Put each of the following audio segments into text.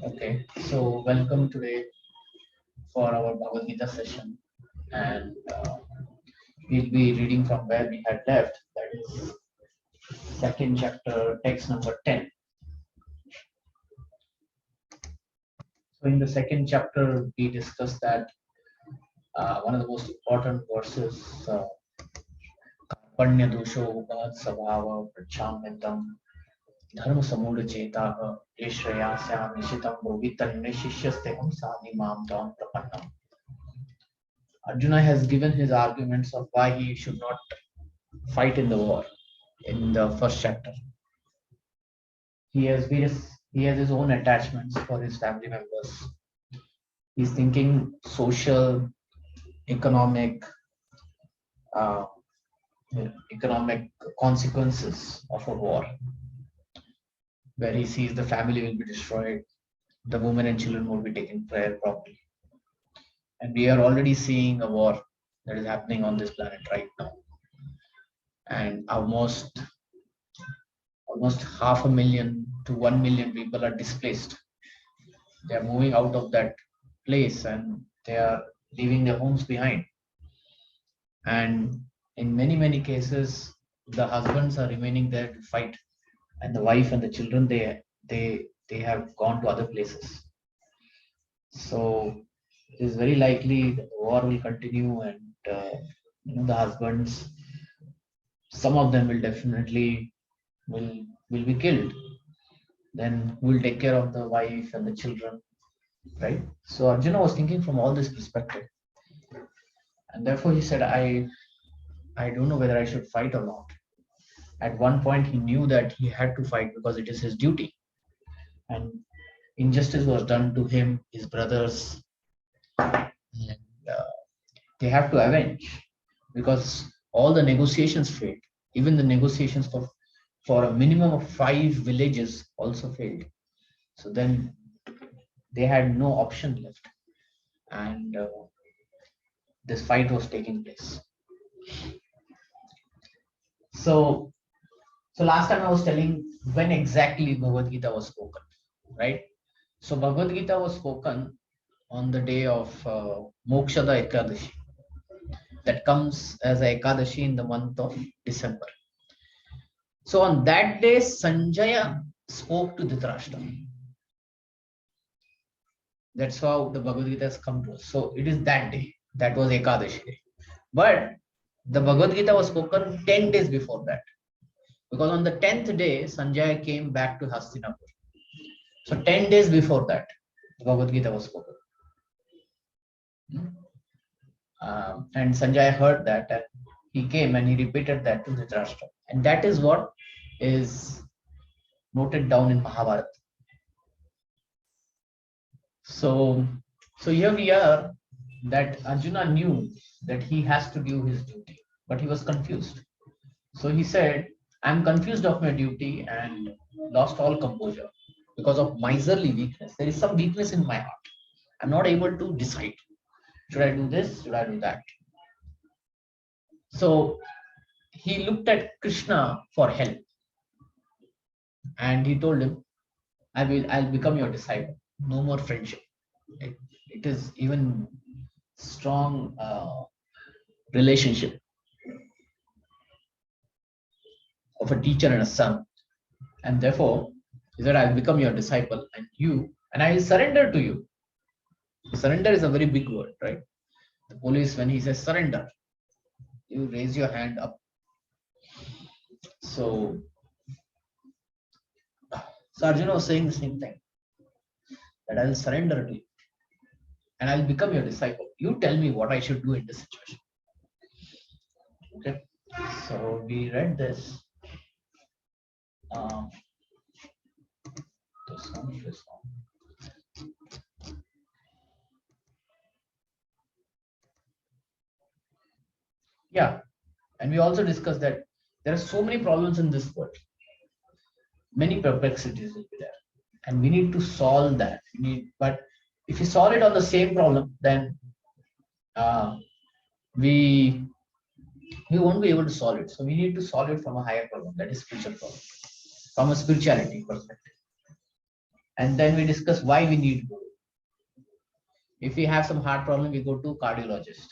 Okay, so welcome today for our Bhagavad Gita session, and we'll be reading from where we had left. That is second chapter, text number 10. So, in the second chapter, we discussed that one of the most important verses, Karpanya dosho upad sabhava prachamritam dharma samudha cheta yashrayasya nishitam bhogitan nishishyaste sadhi mam tam prapannam. Arjuna has given his arguments of why he should not fight in the war in the first chapter. He has his own attachments for his family members. He's thinking social, economic, uh, economic consequences of a war, where he sees the family will be destroyed, the women and children will be taken care properly, and we are already seeing a war that is happening on this planet right now, and almost half a million to 1 million people are displaced. They are moving out of that place and they are leaving their homes behind. And in many cases, the husbands are remaining there to fight, and the wife and the children they have gone to other places. So it is very likely that the war will continue, and the husbands, some of them will definitely will be killed. Then who will take care of the wife and the children, right? So Arjuna was thinking from all this perspective, and therefore he said, I don't know whether I should fight or not. At one point, he knew that he had to fight because it is his duty, and injustice was done to him, his brothers, and they have to avenge because all the negotiations failed. Even the negotiations for a minimum of 5 villages also failed. So then they had no option left, and this fight was taking place. So So last time I was telling when exactly Bhagavad Gita was spoken, right? So Bhagavad Gita was spoken on the day of Mokshada Ekadashi, that comes as a Ekadashi in the month of December. So on that day, Sanjaya spoke to Dhritarashtra. That's how the Bhagavad Gita has come to us. So it is that day. That was Ekadashi day. But the Bhagavad Gita was spoken 10 days before that. Because on the 10th day, Sanjaya came back to Hastinapur. So 10 days before that, the Bhagavad Gita was spoken. And Sanjaya heard that, and he came and he repeated that to Dhritarashtra. And that is what is noted down in Mahabharata. So here we are, that Arjuna knew that he has to do his duty, but he was confused. So he said, I'm confused of my duty and lost all composure because of miserly weakness. There is some weakness in my heart. I'm not able to decide. Should I do this? Should I do that? So he looked at Krishna for help, and he told him, I'll become your disciple. No more friendship. It is even strong relationship of a teacher and a son. And therefore, he said, I'll become your disciple, and I will surrender to you. Surrender is a very big word, right? The police, when he says surrender, you raise your hand up. So Arjuna was saying the same thing, that I will surrender to you and I'll become your disciple. You tell me what I should do in this situation. Okay, so we read this. This one. Yeah, and we also discussed that there are so many problems in this world. Many perplexities will be there, and we need to solve that. But if you solve it on the same problem, then we won't be able to solve it. So we need to solve it from a higher problem, that is spiritual problem, from a spirituality perspective. And then we discuss why we need guru. If we have some heart problem, we go to cardiologist.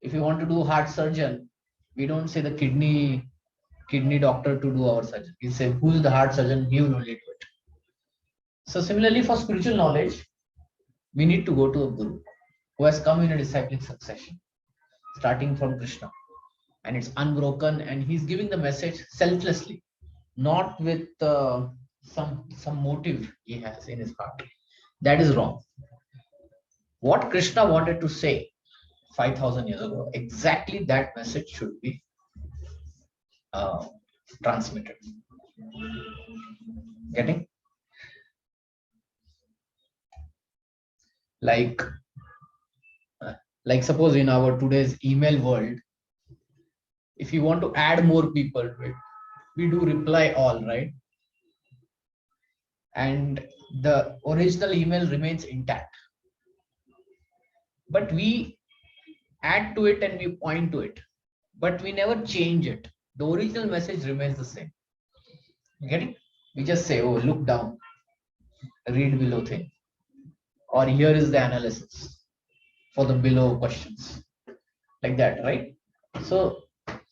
If we want to do heart surgeon, we don't say the kidney doctor to do our surgery. We say who's the heart surgeon, he will only do it. So similarly for spiritual knowledge, we need to go to a guru who has come in a discipling succession, starting from Krishna. And it's unbroken, and he's giving the message selflessly, not with some motive he has in his heart. That is wrong. What Krishna wanted to say 5,000 years ago, exactly that message should be uh, transmitted. Getting? Like, like suppose in our today's email world, if you want to add more people to it, we do reply all, right? And the original email remains intact. But we add to it and we point to it, but we never change it. The original message remains the same. You get it? We just say, oh, look down, read below thing, or here is the analysis for the below questions, like that, right? So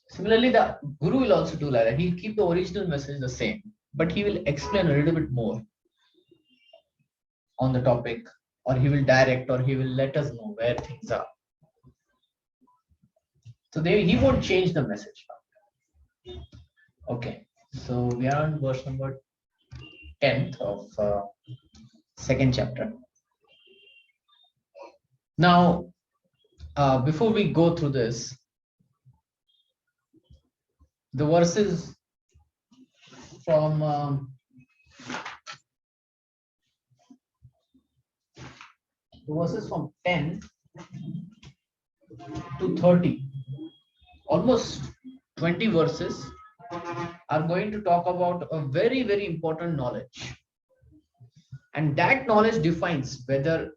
similarly, the guru will also do like that. He'll keep the original message the same, but he will explain a little bit more on the topic, or he will direct, or he will let us know where things are. So he won't change the message. Okay, so we are on verse number 10th of second chapter. Now, before we go through this, the verses from the verses from 10 to 30, almost 20 verses, are going to talk about a very, very important knowledge. And that knowledge defines whether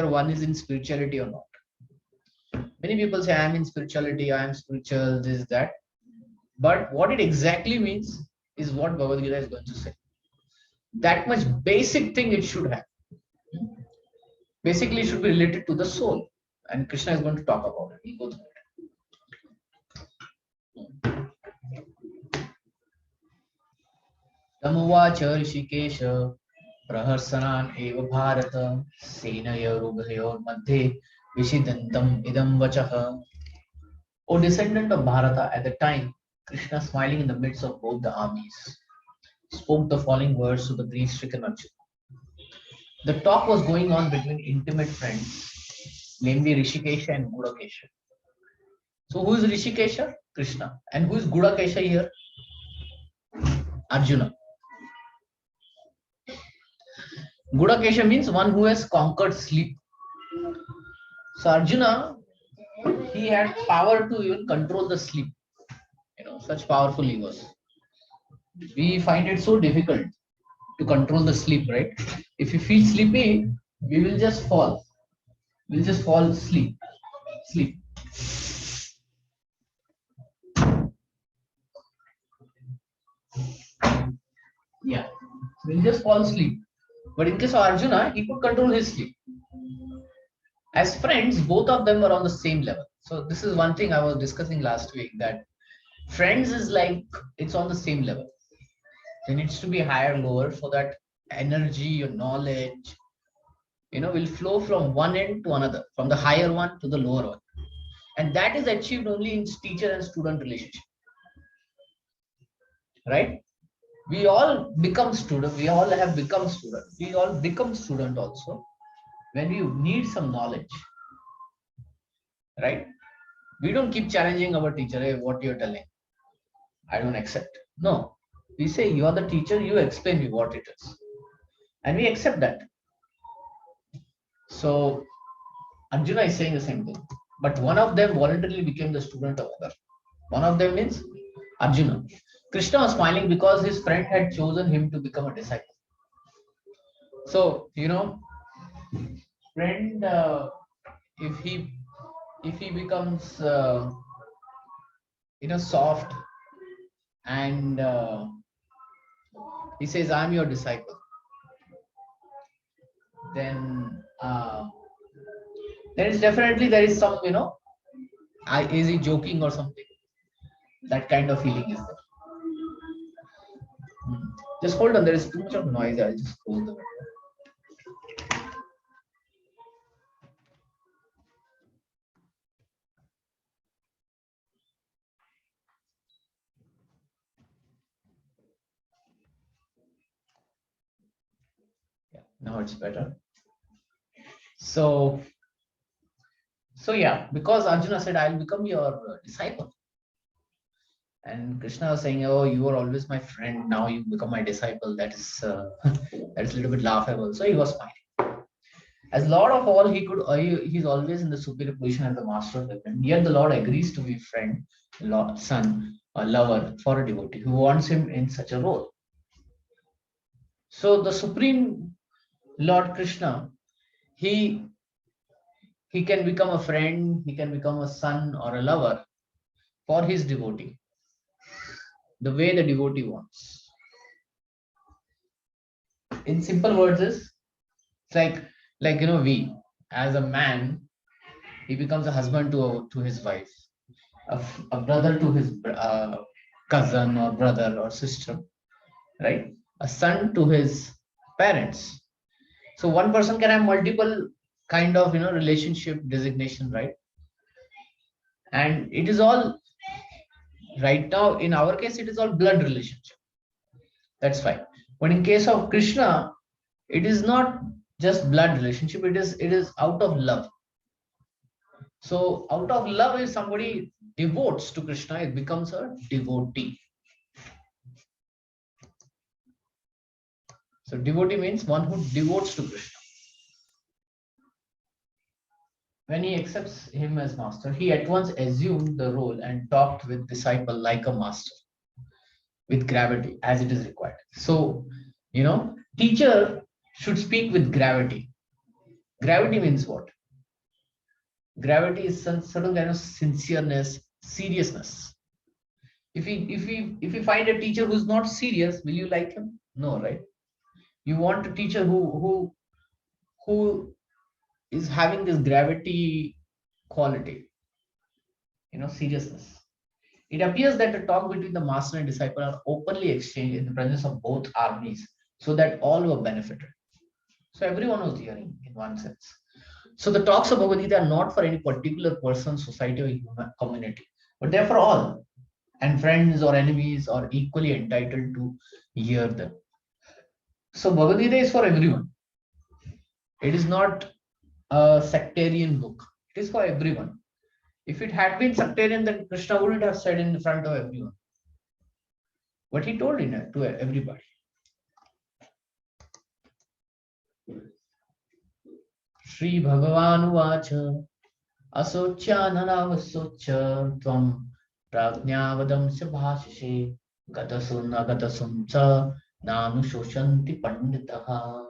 one is in spirituality or not. Many people say, I am in spirituality, I am spiritual, this, that. But what it exactly means is what Bhagavad Gita is going to say. That much basic thing it should have. Basically, it should be related to the soul. And Krishna is going to talk about it. We'll go through it. Tamuvacha Rishikesha Praharsanan eva Bharata Senayorubayor Madhe Vishidantam idam vachaha. O descendant of Bharata, at the time, Krishna, smiling in the midst of both the armies, spoke the following words to the grief-stricken Arjuna. The talk was going on between intimate friends, namely Rishikesha and Gudakesha. So who is Rishikesha? Krishna. And who is Gudakesha here? Arjuna. Gudakesha means one who has conquered sleep. So Arjuna, he had power to even control the sleep. Such powerful he was. We find it so difficult to control the sleep, right? If you feel sleepy, we will just fall. We'll just fall asleep. Sleep. Yeah. We'll just fall asleep. But in case of Arjuna, he could control his sleep. As friends, both of them were on the same level. So this is one thing I was discussing last week, that friends is like, it's on the same level. There needs to be higher, lower, so that energy or knowledge, will flow from one end to another, from the higher one to the lower one. And that is achieved only in teacher and student relationship. Right? We all become student. We all have become student. We all become student also when you need some knowledge. Right? We don't keep challenging our teacher, hey, what you're telling, I don't accept. No. We say, you are the teacher, you explain me what it is. And we accept that. So Arjuna is saying the same thing. But one of them voluntarily became the student of other. One of them means Arjuna. Krishna was smiling because his friend had chosen him to become a disciple. So, friend, if he becomes soft and he says, I'm your disciple, then there is definitely there is some, is he joking or something? That kind of feeling is there. Hmm. Just hold on. There is too much of noise. I'll just close the window. Yeah, now it's better. So, yeah, because Arjuna said, "I'll become your disciple," and Krishna was saying, "Oh, you were always my friend. Now you become my disciple." That is that is a little bit laughable. So he was smiling. As Lord of all, he's always in the superior position as the master of everything. Yet the Lord agrees to be friend, Lord, son, or lover for a devotee who wants him in such a role. So the supreme Lord Krishna, he he can become a friend, he can become a son or a lover for his devotee, the way the devotee wants. In simple words, is it's like we as a man, he becomes a husband to his wife, a brother to his cousin or brother or sister, right? A son to his parents. So one person can have multiple kind of relationship designation, right? And it is all right now in our case, it is all blood relationship. That's fine. But in case of Krishna, it is not just blood relationship. It is out of love. So out of love, if somebody devotes to Krishna, it becomes a devotee. So devotee means one who devotes to Krishna. When he accepts him as master, he at once assumed the role and talked with disciple like a master, with gravity as it is required. So, teacher should speak with gravity. Gravity means what? Gravity is some certain kind of sincereness, seriousness. If you find a teacher who's not serious, will you like him? No, right? You want a teacher who is having this gravity quality, seriousness. It appears that the talk between the master and disciple are openly exchanged in the presence of both armies, so that all were benefited. So everyone was hearing in one sense. So the talks of Bhagavad Gita are not for any particular person, society, or human community, but they're for all. And friends or enemies are equally entitled to hear them. So Bhagavad Gita is for everyone. It is not a sectarian book. It is for everyone. If it had been sectarian, then Krishna wouldn't have said in front of everyone. But he told it to everybody. Shri Bhagavan Vacha Asocyananavasocya Tvam Prajnavadam Sabhashashe Gatasun Agatasum Sa Nanu Shoshanti Panditaha.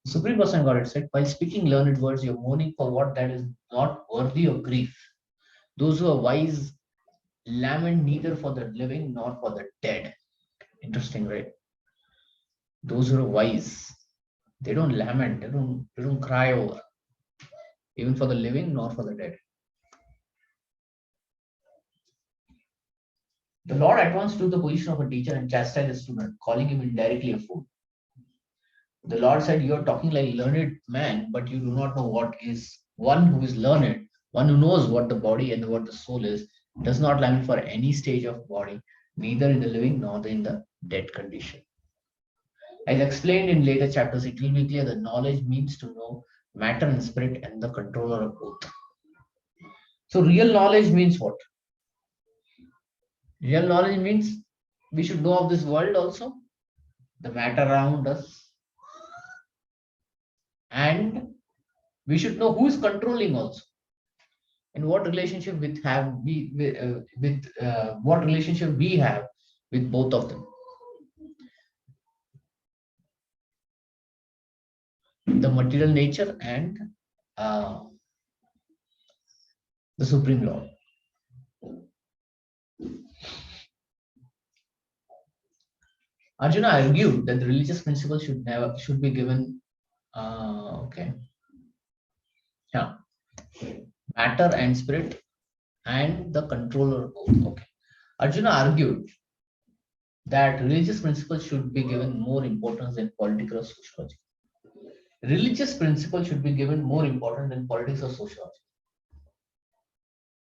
Supreme Person God had said, while speaking learned words, you're mourning for what that is not worthy of grief. Those who are wise lament neither for the living nor for the dead. Interesting, right? Those who are wise, they don't lament, they don't cry over, even for the living nor for the dead. The Lord at once took the position of a teacher and chastised the student, calling him indirectly a fool. The Lord said, you are talking like a learned man, but you do not know what is one who is learned, one who knows what the body and what the soul is, does not lament for any stage of body, neither in the living nor in the dead condition. As explained in later chapters, it will be clear that knowledge means to know matter and spirit and the controller of both. So real knowledge means what? Real knowledge means we should know of this world also, the matter around us, and we should know who is controlling also, and what relationship what relationship we have with both of them, the material nature and uh, the supreme law. Arjuna argued that the religious principles should be given yeah, matter and spirit and the controller both. Okay. Arjuna argued that religious principles should be given more importance than political or sociology. Religious principles should be given more importance than politics or sociology.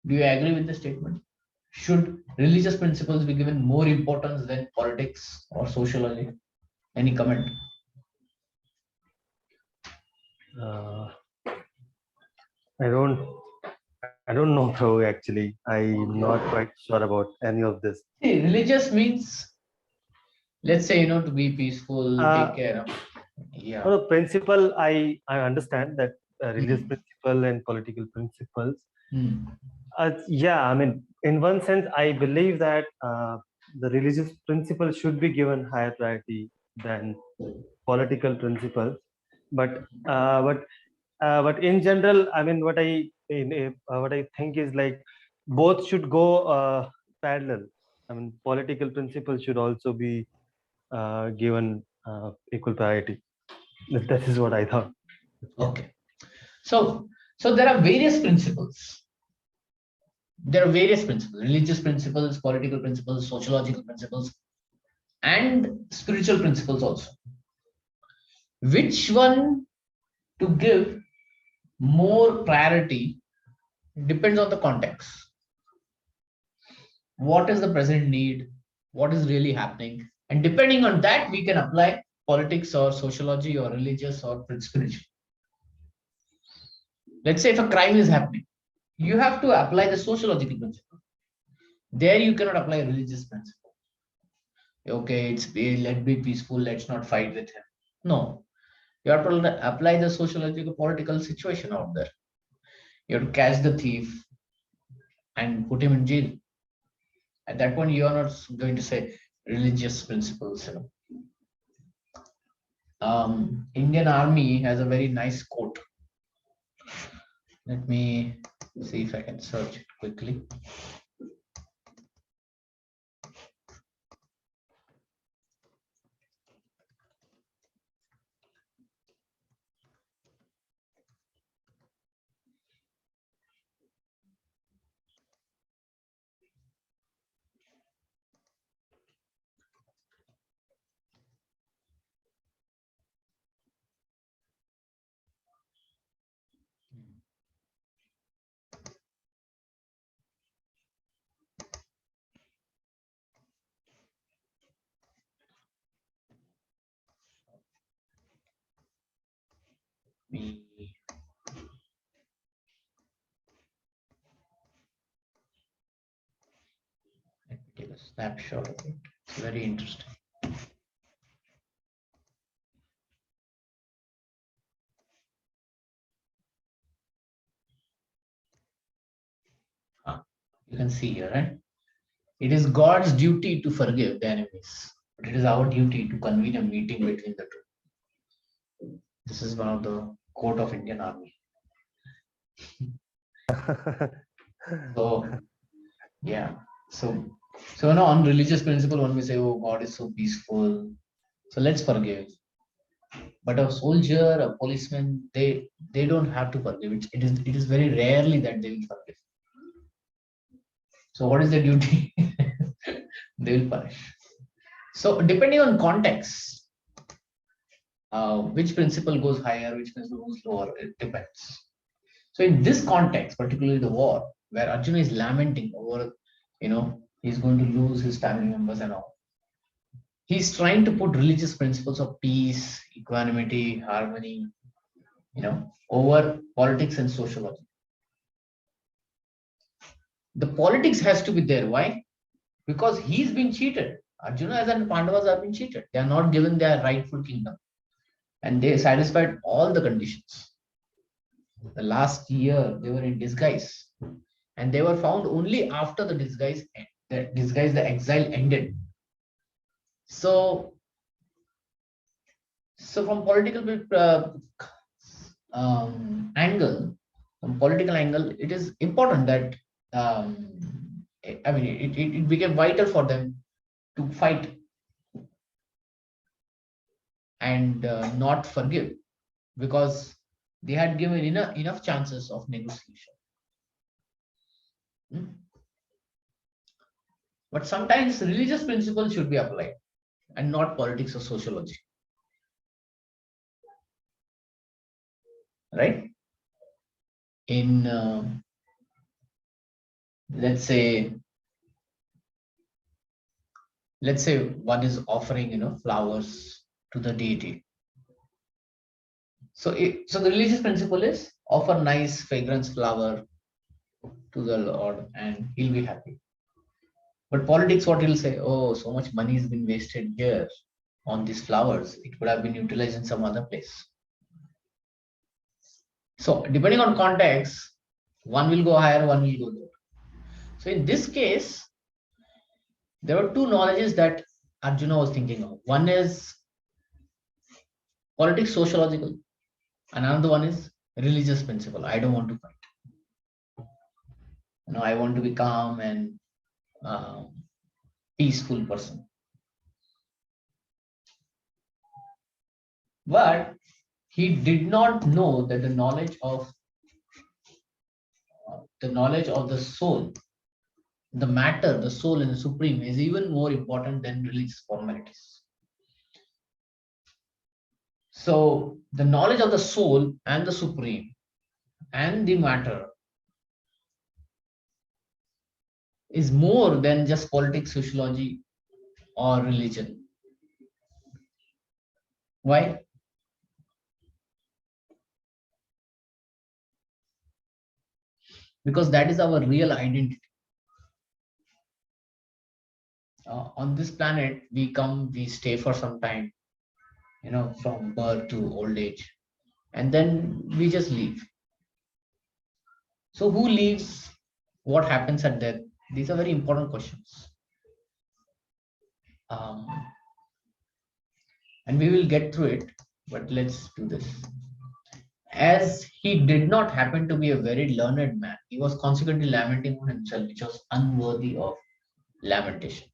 Do you agree with the statement? Should religious principles be given more importance than politics or sociology? Any comment? Uh, I don't know, bro. Actually, I'm not quite sure about any of this. See, religious means, let's say, to be peaceful, take care. Yeah. For the principle, I understand that religious Hmm. principle and political principles. Hmm. Yeah, I mean, in one sense, I believe that the religious principle should be given higher priority than political principles. But but in general, I mean, what I think is like both should go parallel. I mean, political principles should also be given equal priority. That is what I thought. Yeah. Okay. So there are various principles. There are various principles: religious principles, political principles, sociological principles, and spiritual principles also. Which one to give more priority depends on the context. What is the present need? What is really happening? And depending on that, we can apply politics or sociology or religious or spiritual. Let's say if a crime is happening, you have to apply the sociological principle. There you cannot apply a religious principle. Okay, let be peaceful, let's not fight with him. No, you have to apply the sociological political situation out there. You have to catch the thief and put him in jail. At that point, you are not going to say religious principles. Indian Army has a very nice quote. Let me see if I can search it quickly. Me Let me take a snapshot of it. It's very interesting. You can see here, right? It is God's duty to forgive the enemies, but it is our duty to convene a meeting between the two. This is one of the quote of Indian Army. So yeah, so on religious principle, when we say, "Oh, God is so peaceful," so let's forgive. But a soldier, a policeman, they don't have to forgive. It is very rarely that they will forgive. So what is their duty? They will punish. So depending on context, which principle goes higher, which principle goes lower, it depends. So in this context, particularly the war, where Arjuna is lamenting over, he's going to lose his family members and all. He's trying to put religious principles of peace, equanimity, harmony, over politics and sociology. The politics has to be there. Why? Because he's been cheated. Arjuna and Pandavas have been cheated. They are not given their rightful kingdom. And they satisfied all the conditions. The last year they were in disguise. And they were found only after the the exile ended. So from angle, from political angle, it is important that it became vital for them to fight and not forgive, because they had given enough chances of negotiation. Hmm? But sometimes religious principles should be applied and not politics or sociology, right? In let's say one is offering flowers to the deity. So the religious principle is offer nice fragrance flower to the Lord and he'll be happy. But politics, what he'll say, oh, so much money has been wasted here on these flowers. It could have been utilized in some other place. So depending on context, one will go higher, one will go lower. So in this case, there were two knowledges that Arjuna was thinking of. One is politics, sociological, and another one is religious principle. I don't want to fight. I want to be calm and peaceful person. But he did not know that the knowledge of the soul, the matter, the soul, and the supreme is even more important than religious formalities. So the knowledge of the soul and the supreme and the matter is more than just politics, sociology, or religion. Why? Because that is our real identity. On this planet, we come, we stay for some time, from birth to old age, and then we just leave. So who leaves? What happens at death? These are very important questions. Um, and we will get through it, but let's do this. As he did not happen to be a very learned man, he was consequently lamenting on himself, which was unworthy of lamentation.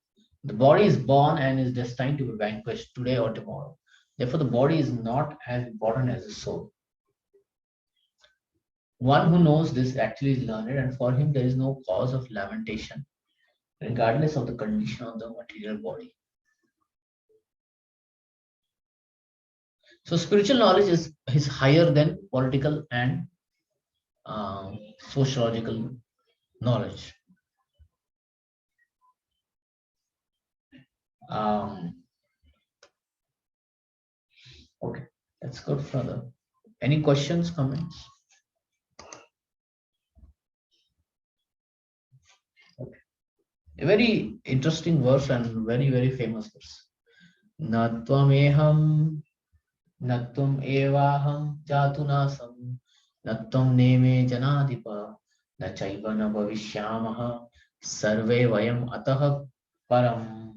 The body is born and is destined to be vanquished today or tomorrow. Therefore, the body is not as important as the soul. One who knows this actually is learned, and for him there is no cause of lamentation, regardless of the condition of the material body. So spiritual knowledge is higher than political and sociological knowledge. Okay, let's go further. Any questions, comments? Okay. A very interesting verse and very, very famous verse. Nattvameham natvam evaham jatunasam natvam neme janadipa na chaiva na bhavishyamaha sarve vayam atah param.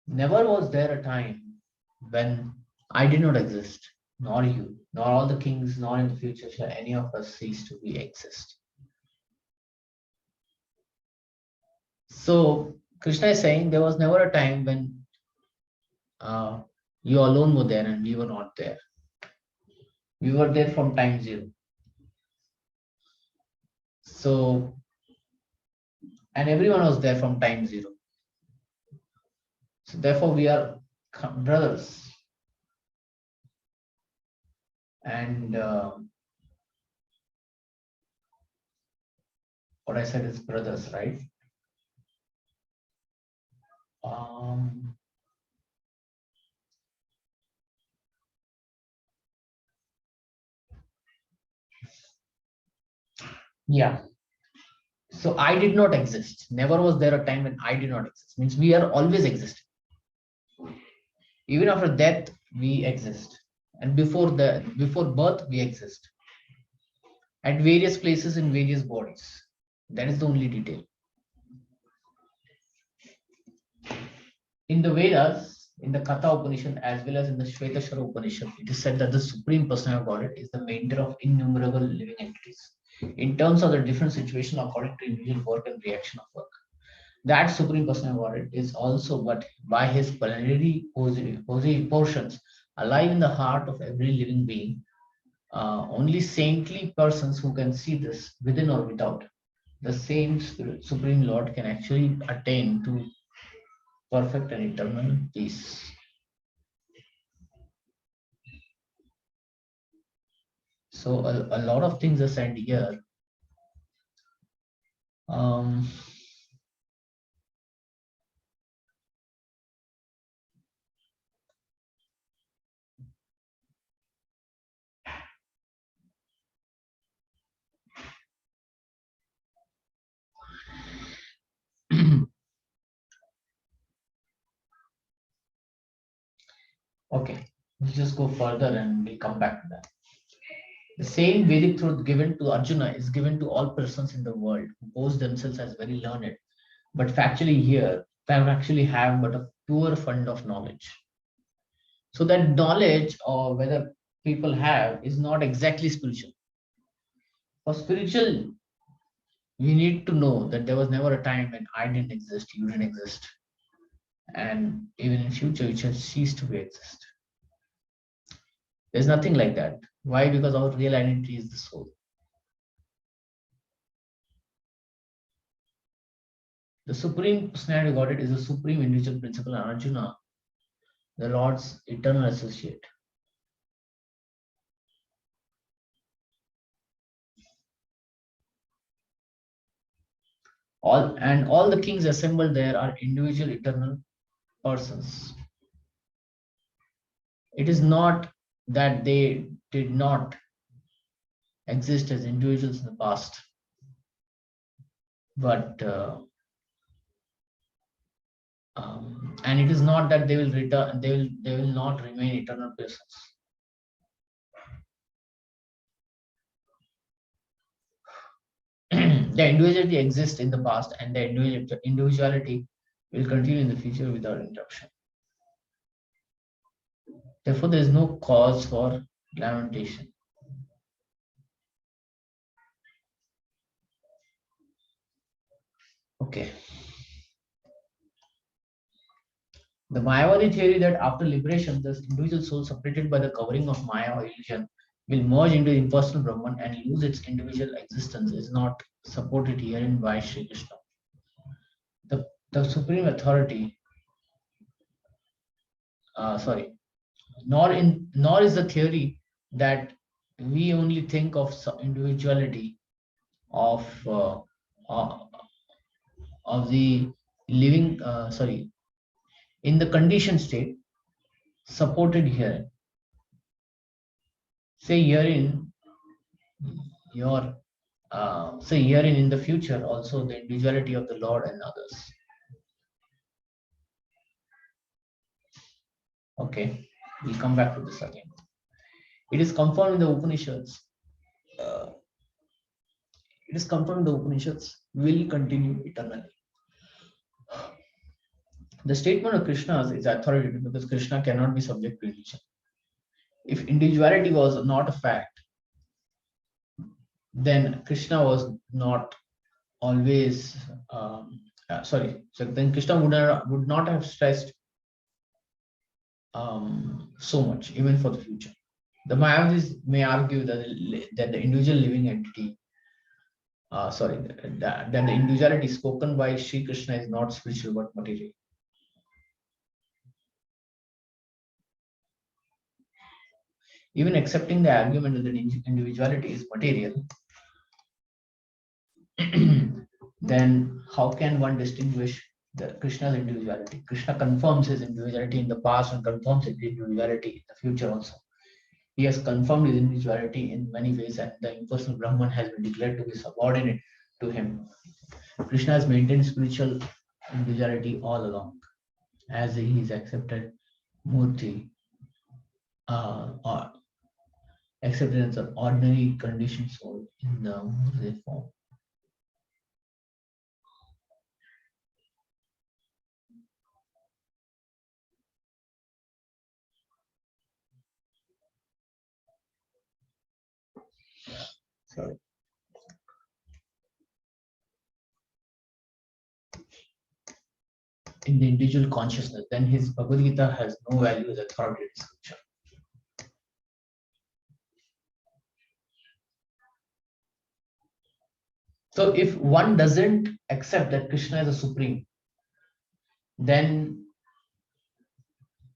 Never was there a time when I did not exist, nor you, nor all the kings, nor in the future shall any of us cease to be exist. So Krishna is saying there was never a time when you alone were there and we were not there. We were there from time zero. So, and everyone was there from time zero. So therefore we are brothers. And what I said is brothers, right? Yeah. So I did not exist. Never was there a time when I did not exist. Means we are always existing. Even after death, we exist. And before birth, we exist. At various places in various bodies. That is the only detail. In the Vedas, in the Katha Upanishad, as well as in the Shvetashwara Upanishad, it is said that the Supreme Personality of Godhead is the maintainer of innumerable living entities in terms of the different situation according to individual work and reaction of work. That Supreme Personality of Godhead is also, but by his plenary portions, alive in the heart of every living being. Only saintly persons who can see this within or without. The same Spirit, Supreme Lord can actually attain to perfect and eternal peace. So a lot of things are said here. Um, okay, let's just go further and we'll come back to that. The same Vedic truth given to Arjuna is given to all persons in the world who boast themselves as very learned, but factually here, they actually have but a poor fund of knowledge. So that knowledge or whether people have is not exactly spiritual. For spiritual, you need to know that there was never a time when I didn't exist, you didn't exist, and even in future it shall cease to exist. There's nothing like that. Why? Because our real identity is the soul. The Supreme Personality of Godhead is the supreme individual principle, and Arjuna, the Lord's eternal associate. All the kings assembled there are individual eternal persons. It is not that they did not exist as individuals in the past, but and it is not that they will return. They will not remain eternal persons. The individuality exists in the past, and the individuality will continue in the future without interruption. Therefore, there is no cause for lamentation. Okay. The Mayavadi theory that after liberation, the individual soul separated by the covering of Maya or illusion will merge into the impersonal Brahman and lose its individual existence is not supported herein by Sri Krishna. The supreme authority, sorry, nor is the theory that we only think of individuality of uh, of the living, sorry, in the conditioned state supported here. Say herein your say herein in the future also the individuality of the Lord and others. Okay, we'll come back to this again. It is confirmed in the Upanishads. Uh, it is confirmed the Upanishads will continue eternally. The statement of Krishna is authoritative because Krishna cannot be subject to illusion. If individuality was not a fact, then Krishna was not always sorry. So then Krishna would not have stressed so much even for the future. The Mayavadis may argue that the individual living entity, that the individuality spoken by Sri Krishna is not spiritual but material. Even accepting the argument that the individuality is material, then how can one distinguish the Krishna's individuality? Krishna confirms his individuality in the past and confirms his individuality in the future also. He has confirmed his individuality in many ways, and the impersonal Brahman has been declared to be subordinate to him. Krishna has maintained spiritual individuality all along, as he is accepted Murti, or accepted as an ordinary conditioned soul in the Murti form. Sorry. in the individual consciousness, then his Bhagavad Gita has no value as authoritative scripture. So if one doesn't accept that Krishna is a supreme, then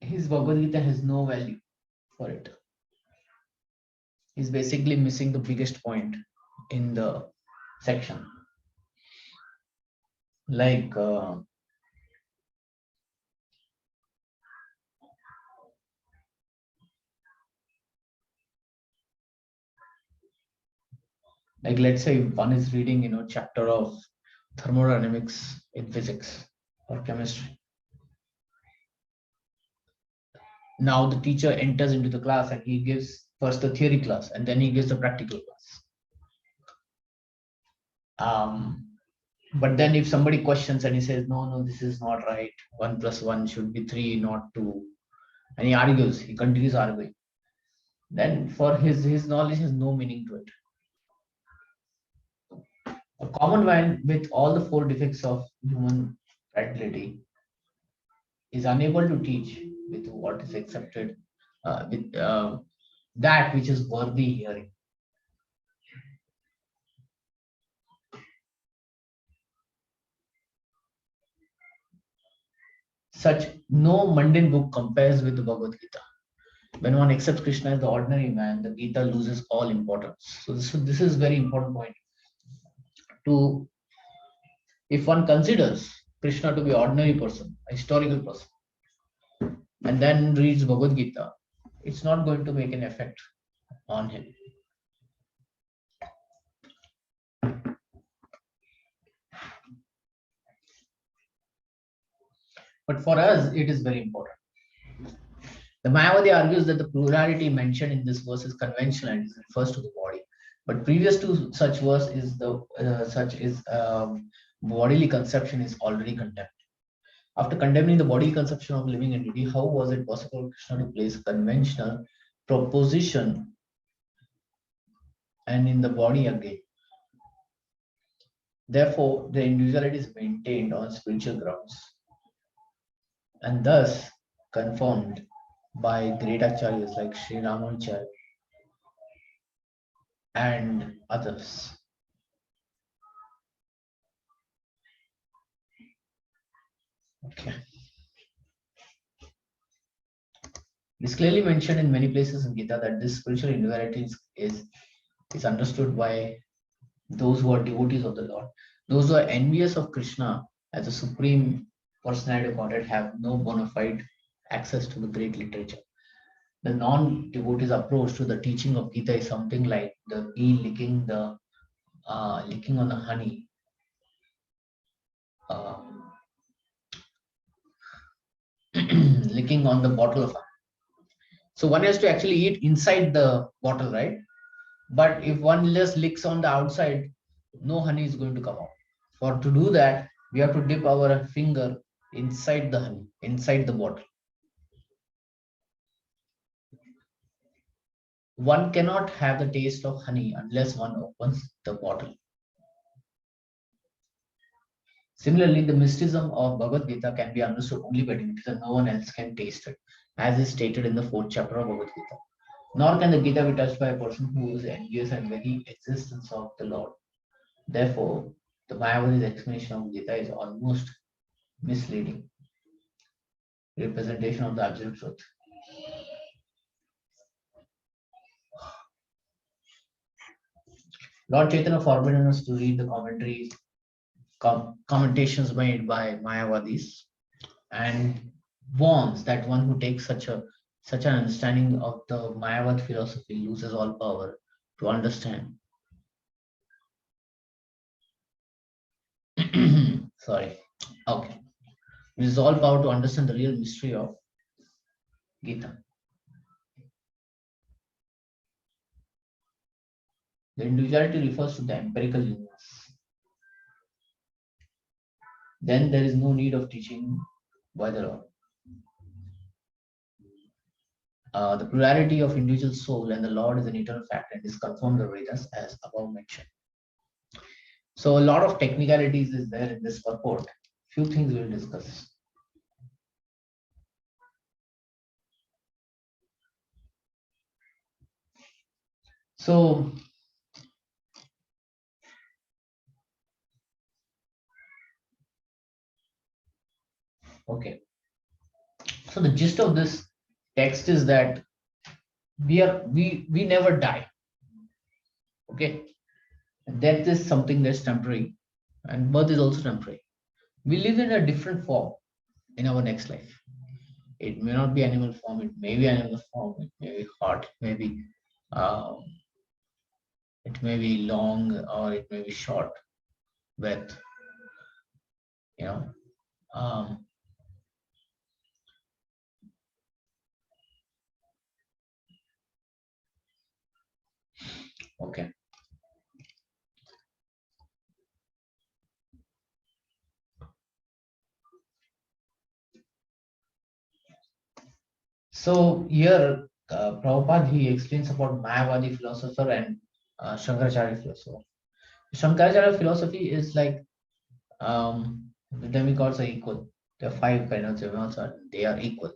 his Bhagavad Gita has no value for it. He's basically missing the biggest point in the section. Like let's say one is reading chapter of thermodynamics in physics or chemistry. Now the teacher enters into the class and he gives first the theory class and then he gives the practical class. But then if somebody questions and he says, no, this is not right, 1 + 1 should be 3, not 2, and he argues, he continues arguing, then for his knowledge has no meaning to it. A common man with all the 4 defects of human fragility is unable to teach with what is accepted, with that which is worthy hearing. Such no mundane book compares with the Bhagavad Gita. When one accepts Krishna as the ordinary man, the Gita loses all importance. So this is very important point. If one considers Krishna to be an ordinary person, a historical person, and then reads Bhagavad Gita, it's not going to make an effect on him. But for us, it is very important. The Mayavadi argues that the plurality mentioned in this verse is conventional and it refers to the body. But previous to such verse is bodily conception is already condemned. After condemning the body conception of living entity, how was it possible for Krishna to place a conventional proposition and in the body again? Therefore, the individuality is maintained on spiritual grounds and thus confirmed by great acharyas like Sri Ramanujacharya and others. Okay. It is clearly mentioned in many places in Gita that this spiritual individuality is understood by those who are devotees of the Lord. Those who are envious of Krishna as a supreme personality of Godhead have no bona fide access to the great literature. The non-devotees' approach to the teaching of Gita is something like the bee licking on the honey. Licking on the bottle of honey. So one has to actually eat inside the bottle, right? But if one just licks on the outside, no honey is going to come out. For to do that, we have to dip our finger inside the honey, inside the bottle. One cannot have the taste of honey unless one opens the bottle. Similarly, the mysticism of Bhagavad Gita can be understood only by devotees and no one else can taste it, as is stated in the 4th chapter of Bhagavad Gita. Nor can the Gita be touched by a person who is envious and very existence of the Lord. Therefore, the Mayavadi's explanation of Gita is almost misleading representation of the absolute truth. Lord Chaitanya forbidden us to read the commentaries, commentations made by Mayavadis, and warns that one who takes such an understanding of the Mayavad philosophy loses all power to understand. Sorry. Okay. Loses all power to understand the real mystery of Gita. The individuality refers to the empirical universe. Then there is no need of teaching by the Lord. The plurality of individual soul and the Lord is an eternal fact and is confirmed by Vedas as above mentioned. So a lot of technicalities is there in this purport. Few things we'll discuss. So, okay. So the gist of this text is that we never die. Okay. Death is something that's temporary, and birth is also temporary. We live in a different form in our next life. It may not be animal form, it may be animal form, it may be hot, um, it may be long or it may be short with, you know, um, okay. So here, Prabhupada, he explains about Mayavadi philosopher and Shankaracharya philosopher. Shankaracharya philosophy is like the demigods are equal. There are five kind of demigods, they are equal.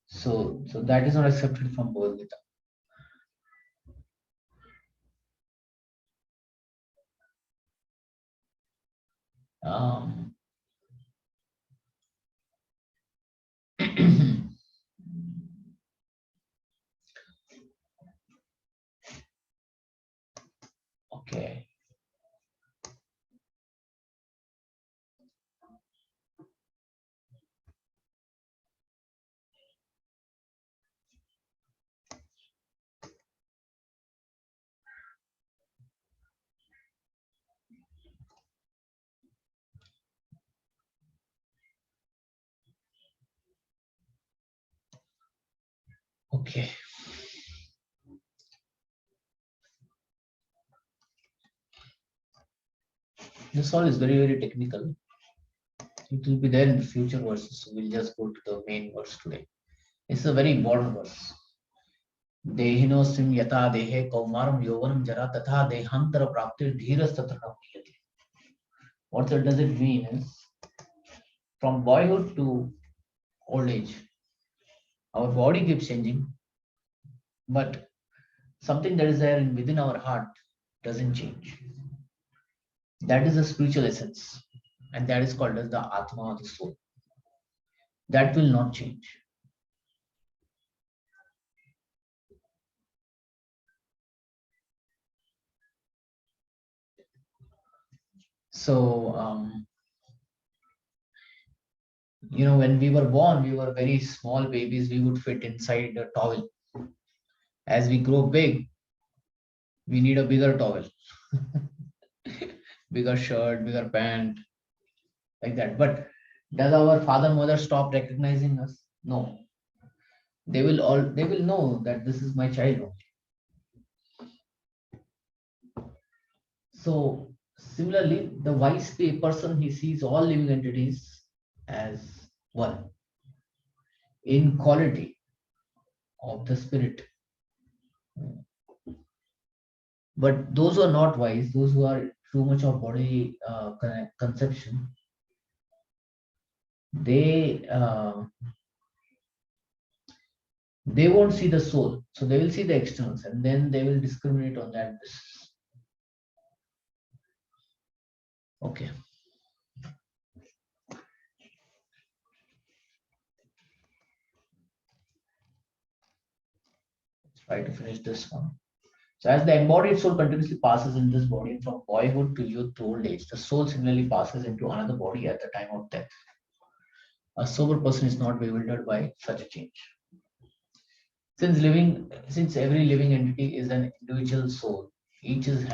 So that is not accepted from Bhagavad Gita. Um, okay. Okay. This all is very, very technical. It will be there in the future verses. So we'll just go to the main verse today. It's a very important verse. Dehinostim yata dehe kaumaram yovanam jara tatha dehantara praptir dhiras tatra navniyati. What does it mean is from boyhood to old age, our body keeps changing, but something that is there within our heart doesn't change. That is the spiritual essence, and that is called as the Atma or the soul. That will not change. So, when we were born, we were very small babies, we would fit inside a towel. As we grow big, we need a bigger towel, bigger shirt, bigger pant, like that. But does our father mother stop recognizing us? No. They will know that this is my child. So similarly, the wise person, he sees all living entities as one in quality of the spirit. But those who are not wise, those who are too much of body conception, they they won't see the soul. So they will see the externals, and then they will discriminate on that basis. Okay. Let's try to finish this one. So as the embodied soul continuously passes in this body from boyhood to youth to old age, the soul similarly passes into another body at the time of death. A sober person is not bewildered by such a change. Since every living entity is an individual soul, each is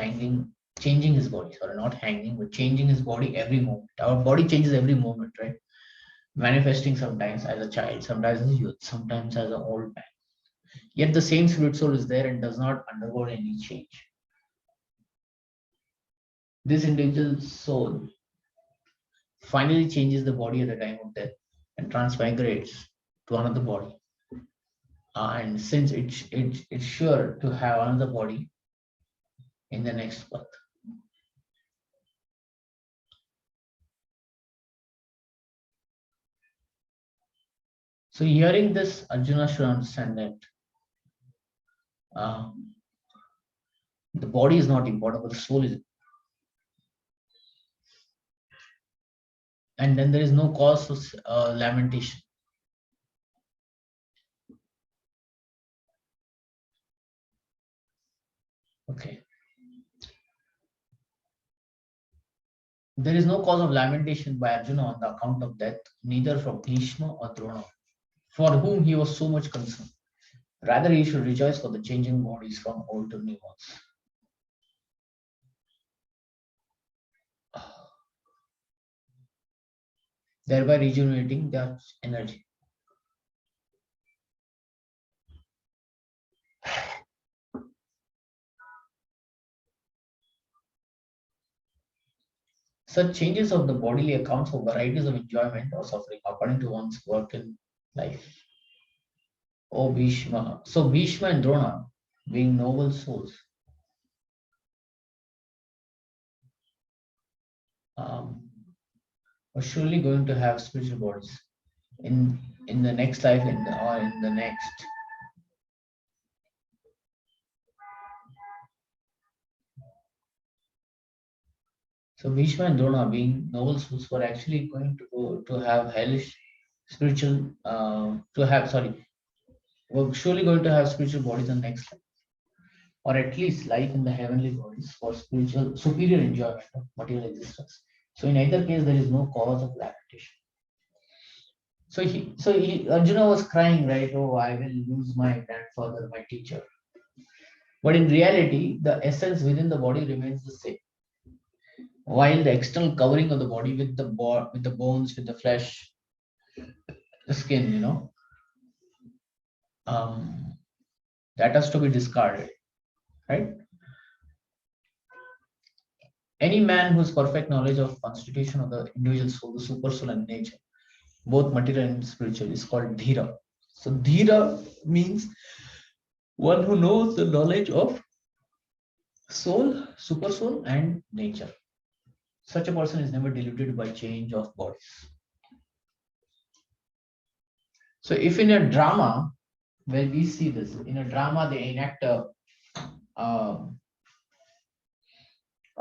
changing his body. Sorry, not hanging, but changing his body every moment. Our body changes every moment, right? Manifesting sometimes as a child, sometimes as a youth, sometimes as an old man. Yet the same spirit soul is there and does not undergo any change. This individual soul finally changes the body at the time of death and transmigrates to another body. And since it's sure to have another body in the next birth. So hearing this, Arjuna should understand that The body is not important, but the soul is. And then there is no cause for lamentation. Okay. There is no cause of lamentation by Arjuna on the account of death, neither from Bhishma or Drona, for whom he was so much concerned. Rather, he should rejoice for the changing bodies from old to new ones, thereby rejuvenating their energy. Such changes of the bodily accounts for varieties of enjoyment or suffering according to one's work in life. O Bhishma. So Bhishma and Drona, being noble souls, are surely going to have spiritual bodies in the next life or in the next. So Bhishma and Drona, being noble souls, were actually going to go to have hellish spiritual were surely going to have spiritual bodies in the next life, or at least life in the heavenly bodies for spiritual superior enjoyment of material existence. So in either case, there is no cause of lamentation. Arjuna was crying, right? Oh, I will lose my grandfather, my teacher. But in reality, the essence within the body remains the same. While the external covering of the body with the bones, with the flesh, the skin, that has to be discarded, right? Any man who has perfect knowledge of constitution of the individual soul, the super soul and nature, both material and spiritual, is called dhira. So dhira means one who knows the knowledge of soul, super soul, and nature. Such a person is never deluded by change of bodies. So if in a drama, where we see this, in a drama they enact a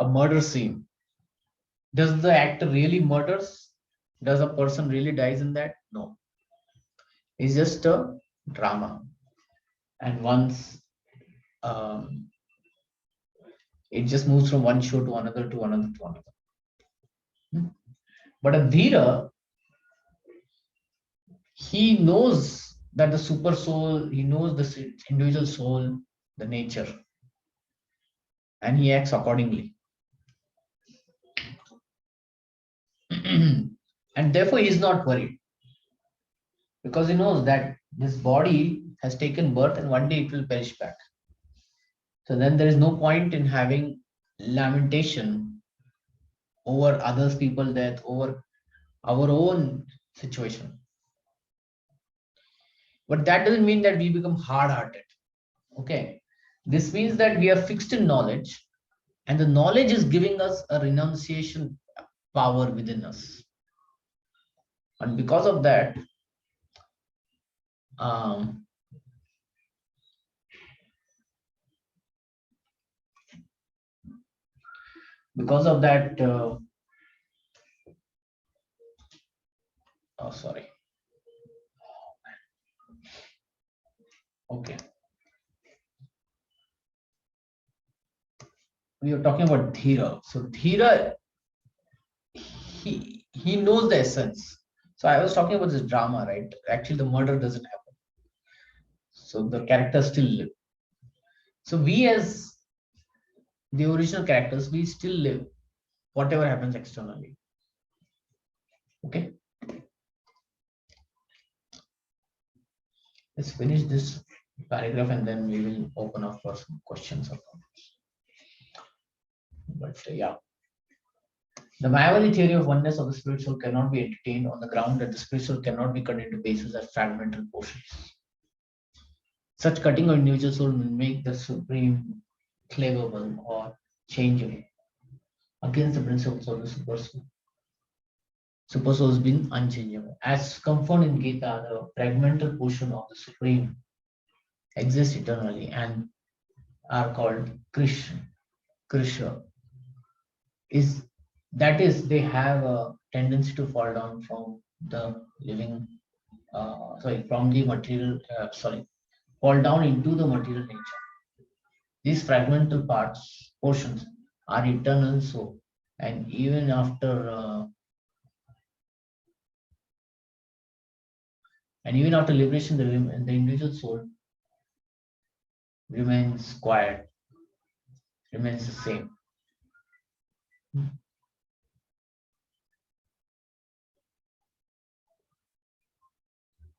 murder scene. Does the actor really murders? Does a person really dies in that? No. It's just a drama. And once it just moves from one show to another to another to another. But a Dhira, he knows that the super soul, he knows the individual soul, the nature, and he acts accordingly. And therefore, he is not worried because he knows that this body has taken birth and one day it will perish back. So then there is no point in having lamentation over others people's death, over our own situation. But that doesn't mean that we become hard-hearted. Okay. This means that we are fixed in knowledge, and the knowledge is giving us a renunciation power within us. And because of that, sorry. Okay. We are talking about Dhira. So Dhira, he knows the essence. So I was talking about this drama, right? Actually, the murder doesn't happen. So the characters still live. So we as the original characters, we still live, whatever happens externally. Okay. Let's finish this paragraph and then we will open up for some questions or comments. But yeah. The Mayavadi theory of oneness of the spiritual cannot be entertained on the ground that the spiritual cannot be cut into pieces as fragmental portions. Such cutting of individual soul will make the supreme cleavable or changeable against the principles of the super soul. Super soul has been unchangeable. As confirmed in Gita, the fragmental portion of the supreme exists eternally, and are called Krishna. Is they have a tendency to fall down from the living, from the material, fall down into the material nature. These fragmental portions are eternal soul, and even after liberation, the individual soul remains quiet, remains the same.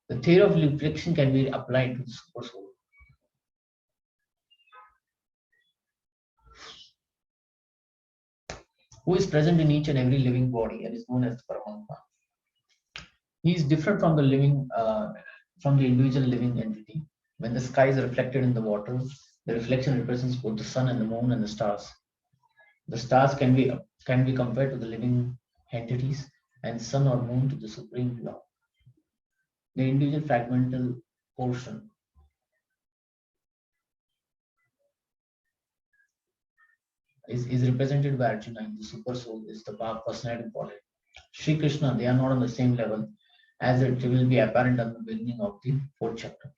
The theory of reflection can be applied to the super soul. Who is present in each and every living body and is known as the Paramatma. He is different from from the individual living entity. When the sky is reflected in the water, the reflection represents both the sun and the moon and the stars. The stars can be compared to the living entities, and sun or moon to the supreme law. The individual fragmental portion is represented by Arjuna, and the super soul is the personality body. Sri Krishna, they are not on the same level, as it will be apparent at the beginning of the fourth chapter.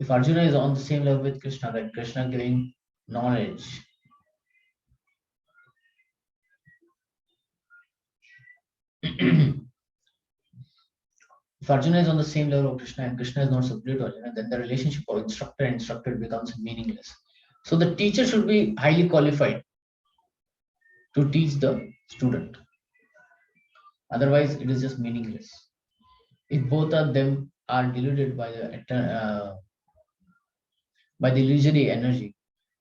If Arjuna is on the same level with Krishna, then Krishna giving knowledge. If Arjuna is on the same level of Krishna and Krishna is not superior to Arjuna, then the relationship of instructor and instructed becomes meaningless. So the teacher should be highly qualified to teach the student. Otherwise, it is just meaningless. If both of them are deluded by the illusory energy,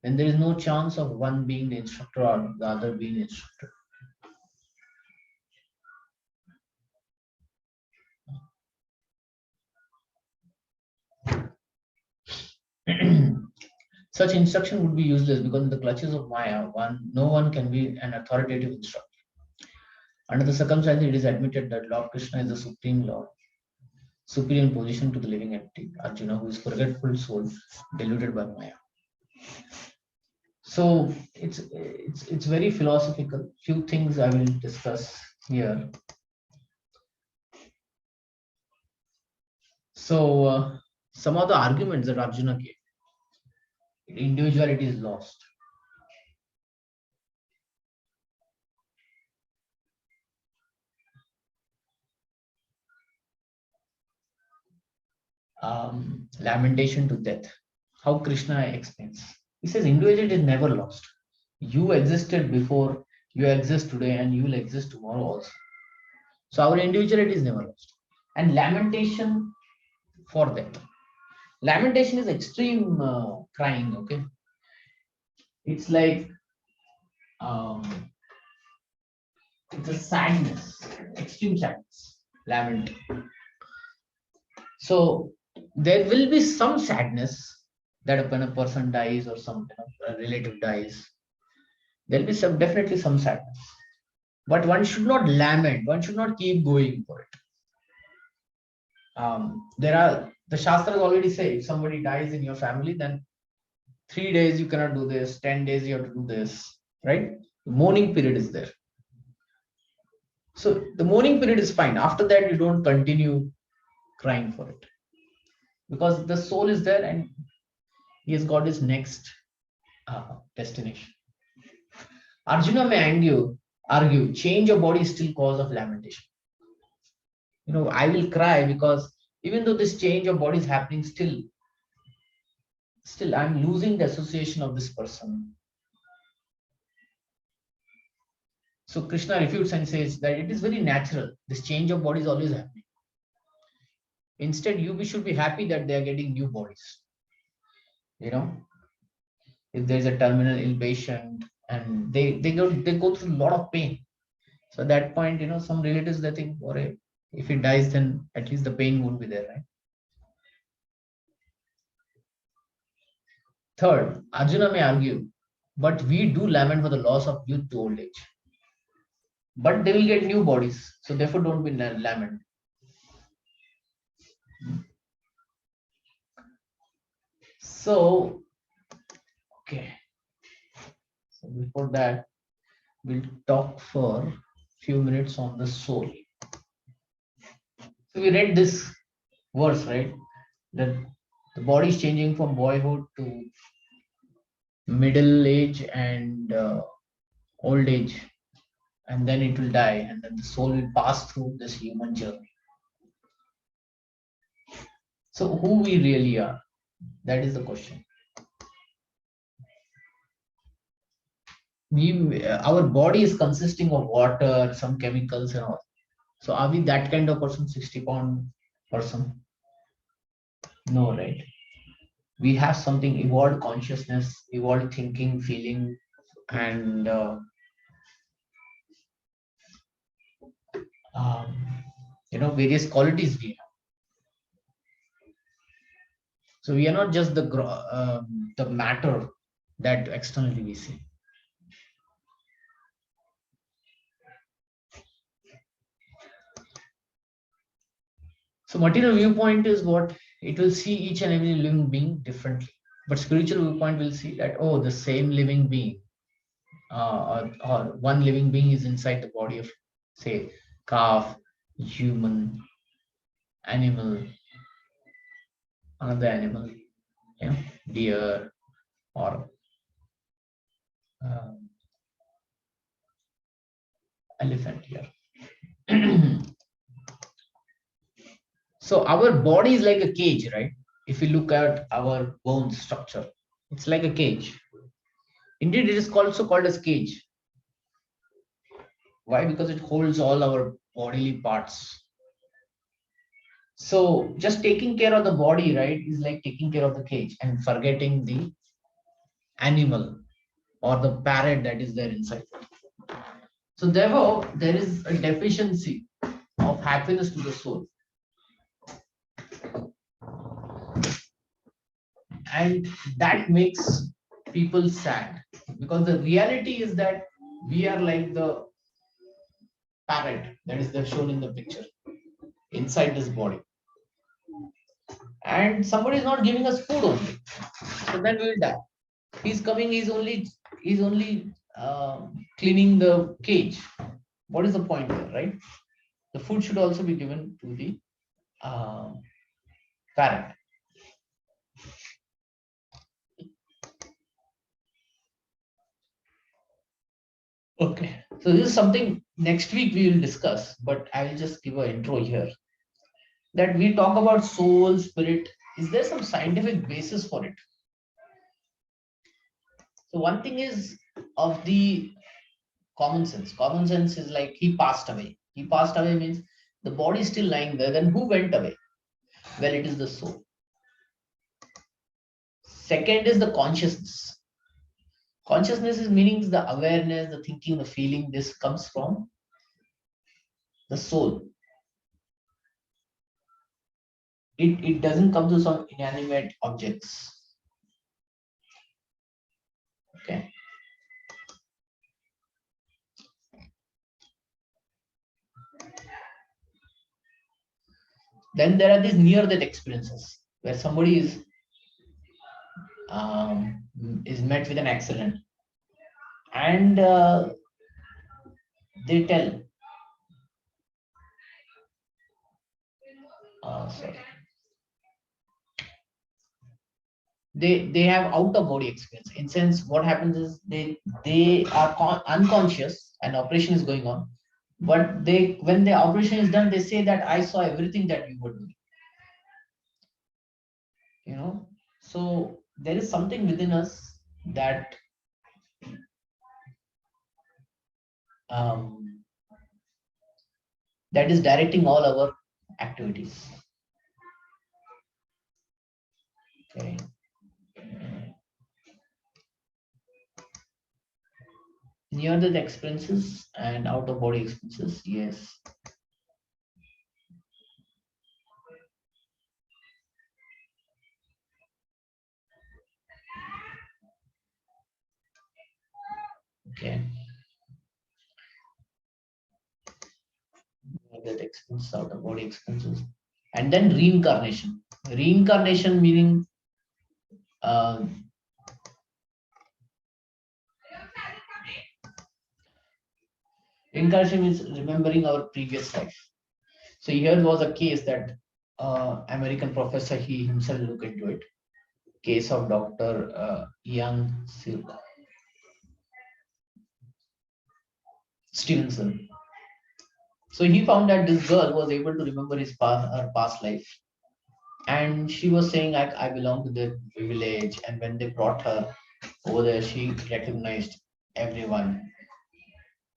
then there is no chance of one being the instructor or the other being the instructor. Such instruction would be useless because in the clutches of Maya, no one can be an authoritative instructor. Under the circumstances, it is admitted that Lord Krishna is the supreme Lord, superior in position to the living entity, Arjuna, who is forgetful soul, deluded by Maya. So it's very philosophical. Few things I will discuss here. So some of the arguments that Arjuna gave, individuality is lost. Lamentation to death. How Krishna explains. He says individuality is never lost. You existed before, you exist today, and you will exist tomorrow also. So our individuality is never lost. And lamentation for death. Lamentation is extreme crying, okay? It's like it's a sadness, extreme sadness, lament. So there will be some sadness that when a person dies or some a relative dies, there will be definitely some sadness. But one should not lament, one should not keep going for it. The Shastras already say if somebody dies in your family, then 3 days you cannot do this, 10 days you have to do this, right? The mourning period is there. So the mourning period is fine. After that, you don't continue crying for it because the soul is there and he has got his next destination. Arjuna may argue change of body is still cause of lamentation. I will cry because even though this change of body is happening, still I'm losing the association of this person. So Krishna refutes and says that it is very natural. This change of body is always happening. Instead, you should be happy that they are getting new bodies. If there is a terminal ill patient and they go through a lot of pain. So at that point, some relatives they think, or if he dies, then at least the pain won't be there, right? Third, Arjuna may argue, but we do lament for the loss of youth to old age. But they will get new bodies, so therefore don't be lament. So, okay. So before that, we'll talk for a few minutes on the soul. So we read this verse, right? That the body is changing from boyhood to middle age and old age, and then it will die, and then the soul will pass through this human journey. So who we really are, that is the question. Our body is consisting of water, some chemicals and all. So are we that kind of person, 60-pound person? No, right? We have something, evolved consciousness, evolved thinking, feeling, and um, various qualities we have. So we are not just the matter that externally we see. So material viewpoint is what it will see each and every living being differently, but spiritual viewpoint will see that, oh, the same living being, or one living being is inside the body of, say, calf, human, animal, another animal, deer, or uh, elephant here. So our body is like a cage, right? If you look at our bone structure, it's like a cage. Indeed, it is also called as cage. Why? Because it holds all our bodily parts. So just taking care of the body, right, is like taking care of the cage and forgetting the animal or the parrot that is there inside. So therefore, there is a deficiency of happiness to the soul. And that makes people sad, because the reality is that we are like the parrot that is there shown in the picture inside this body, and somebody is not giving us food only, so then we will die. He's coming, he's only cleaning the cage. What is the point there, right? The food should also be given to the uh, parrot. Okay, so this is something next week we will discuss, but I will just give an intro here. That we talk about soul, spirit. Is there some scientific basis for it? So one thing is of the common sense. Common sense is like he passed away. He passed away means the body is still lying there. Then who went away? Well, it is the soul. Second is the consciousness. Consciousness is meaning the awareness, the thinking, the feeling. This comes from the soul. It doesn't come to some inanimate objects. Okay. Then there are these near-death experiences where somebody is met with an accident, and they tell, sorry, they have out of body experience. In sense, what happens is they are unconscious and operation is going on, but they, when the operation is done, they say that I saw everything that you were doing. So there is something within us that um, that is directing all our activities. Okay. Near death experiences and out of body experiences, yes. Okay. Near death experiences, out of body experiences, and then reincarnation. Reincarnation meaning Reincarnation is remembering our previous life. So here was a case that American professor, he himself looked into it. Case of Dr. Young Stevenson. So he found that this girl was able to remember her past life, and she was saying, I belong to the village. And when they brought her over there, she recognized everyone,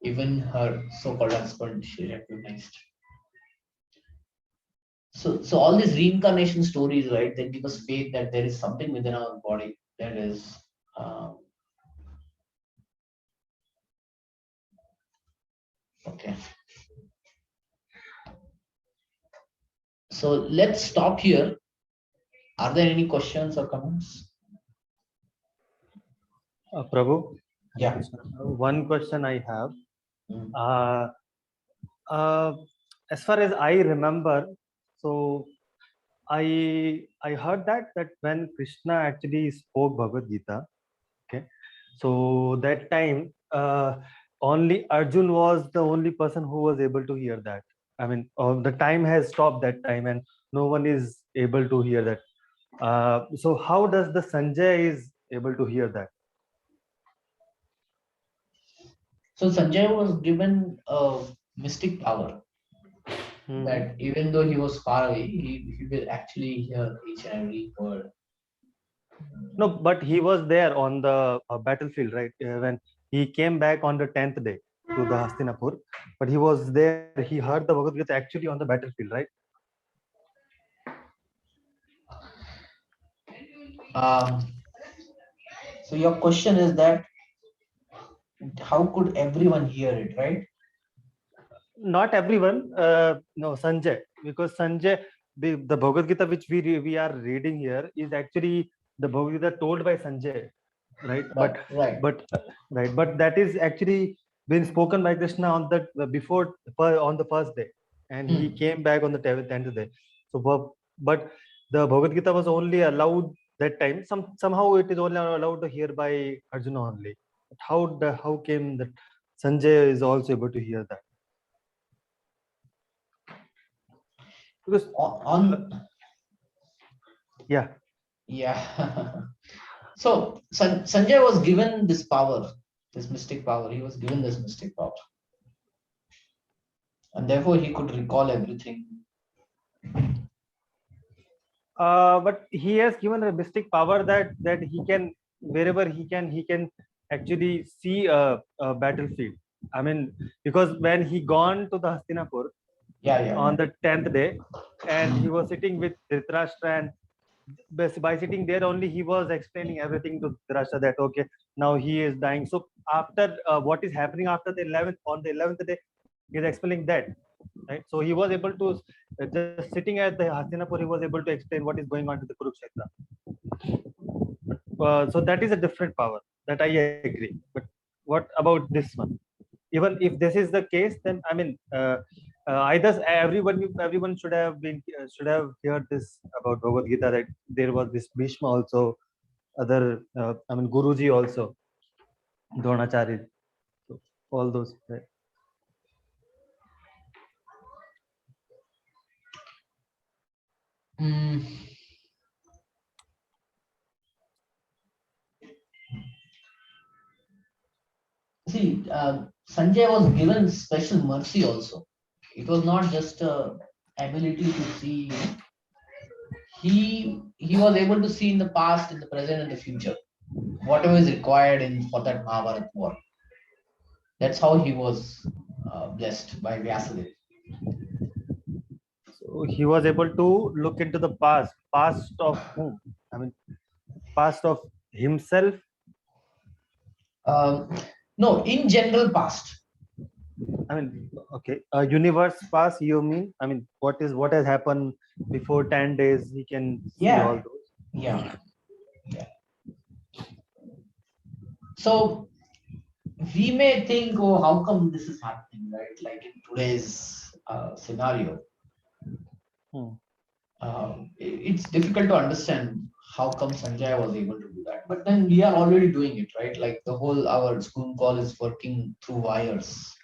even her so-called husband. She recognized. So all these reincarnation stories, right? They give us faith that there is something within our body that is. Okay. So let's stop here. Are there any questions or comments? Prabhu, Yeah. one question I have. Mm. As far as I remember, so I heard that when Krishna actually spoke Bhagavad Gita, okay, so that time only Arjun was the only person who was able to hear that. I mean, the time has stopped that time, and no one is able to hear that. So how does the Sanjay is able to hear that? So Sanjay was given a mystic power that even though he was far away, he will actually hear each and every word. No, but he was there on the battlefield, right? When he came back on the 10th day to the Hastinapur, but he was there. He heard the Bhagavad Gita actually on the battlefield, right? Um, so your question is that how could everyone hear it, right? Not everyone. No, Sanjay, because Sanjay, the Bhagavad Gita which we are reading here is actually the Bhagavad Gita told by Sanjay, right? Right. But that is actually been spoken by Krishna on the before on the first day, and he came back on the 10th day. So, but the Bhagavad Gita was only allowed that time. Somehow it is only allowed to hear by Arjuna only. But how came that Sanjay is also able to hear that? Because yeah. So Sanjay was given this power, this mystic power. He was given this mystic power, and therefore he could recall everything. But he has given a mystic power that he can, wherever he can actually see a battlefield. I mean, because when he gone to the Hastinapur on the 10th day, and he was sitting with Dhritarashtra, and by sitting there only, he was explaining everything to Dhritarashtra that okay, now he is dying. So after what is happening after the 11th, on the 11th day, he is explaining that, right? So he was able to just sitting at the Hastinapur, he was able to explain what is going on to the Kurukshetra. So that is a different power, that I agree. But what about this one? Even if this is the case, then I mean, either everyone should have heard this about Bhagavad Gita, that there was this Bhishma also, other I mean Guruji also, Dronacharya, so all those. Right? See, Sanjay was given special mercy also. It was not just ability to see. He was able to see in the past, in the present, and the future, whatever is required in for that Mahabharat war. That's how he was blessed by Vyasadeva. So he was able to look into the past of whom? I mean, past of himself. No, in general past. I mean, okay, universe past. You mean? I mean, what has happened before 10 days? He can see all those. Yeah. So we may think, oh, how come this is happening, right? Like in today's scenario, it's difficult to understand how come Sanjay was able to do that? But then we are already doing it, right? Like the whole our school call is working through wires,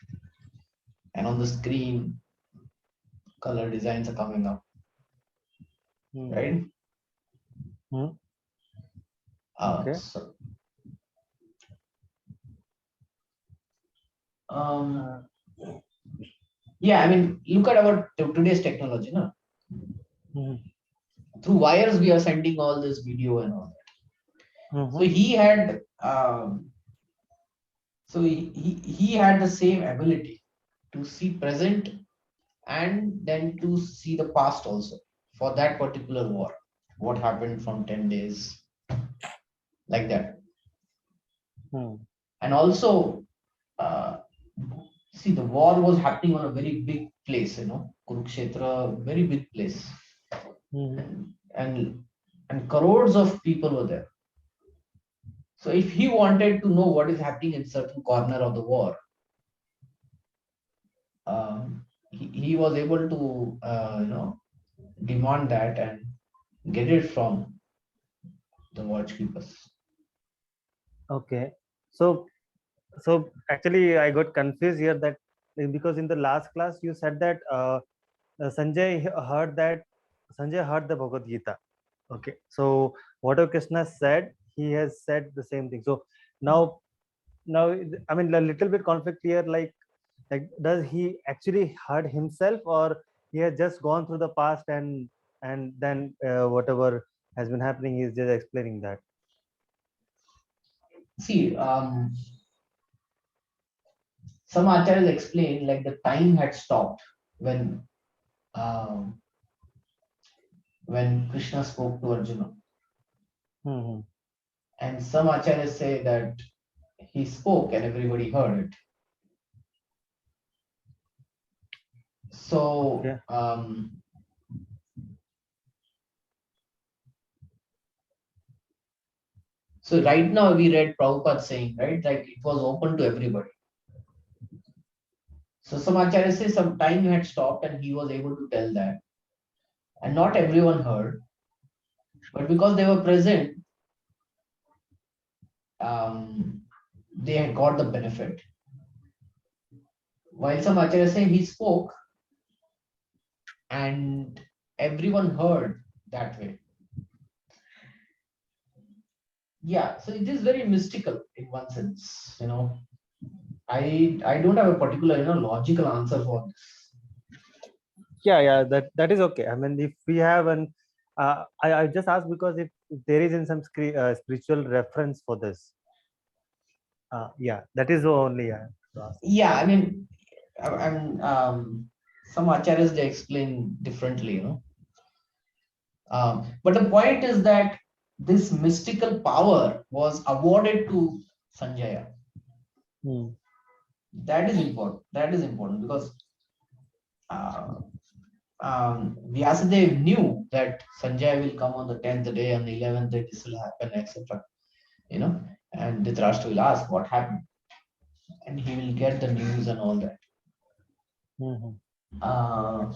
and on the screen, color designs are coming up, right? Hmm. Okay. So, um, yeah, I mean, look at our today's technology, no? Hmm. Through wires, we are sending all this video and all that. So Hmm. he had, he had the same ability to see present and then to see the past also for that particular war. What happened from 10 days, like that, Hmm. and also uh, see the war was happening on a very big place, Kurukshetra, very big place, Hmm. and and crores of people were there. So if he wanted to know what is happening in certain corner of the war, he was able to demand that and get it from the watchkeepers. Okay. So actually I got confused here that because in the last class you said that heard that Sanjay heard the Bhagavad Gita. Okay. So whatever Krishna said, he has said the same thing. So now I mean a little bit conflict here, like does he actually heard himself, or he has just gone through the past and then whatever has been happening, he's just explaining that. See, some acharyas explain like the time had stopped when um, when Krishna spoke to Arjuna, Hmm. and some acharyas say that he spoke and everybody heard it. So Okay. so right now we read Prabhupada saying, right, like it was open to everybody. So some acharyas say some time had stopped and he was able to tell that, and not everyone heard, but because they were present, um, they had got the benefit. While some acharyas say he spoke and everyone heard that way. Yeah, so it is very mystical in one sense. I don't have a particular logical answer for this. Yeah, that is okay. I mean, if we have an I just asked because if there is in some spiritual reference for this, yeah, that is the only I have to ask. Yeah, I mean, some acharyas they explain differently. But the point is that this mystical power was awarded to Sanjaya. Hmm. That is important. That is important because uh, Vyasadeva knew that Sanjay will come on the 10th day, on the 11th day, this will happen, etc. You know, and Dhritarashtra will ask what happened, and he will get the news and all that. Hmm. Uh,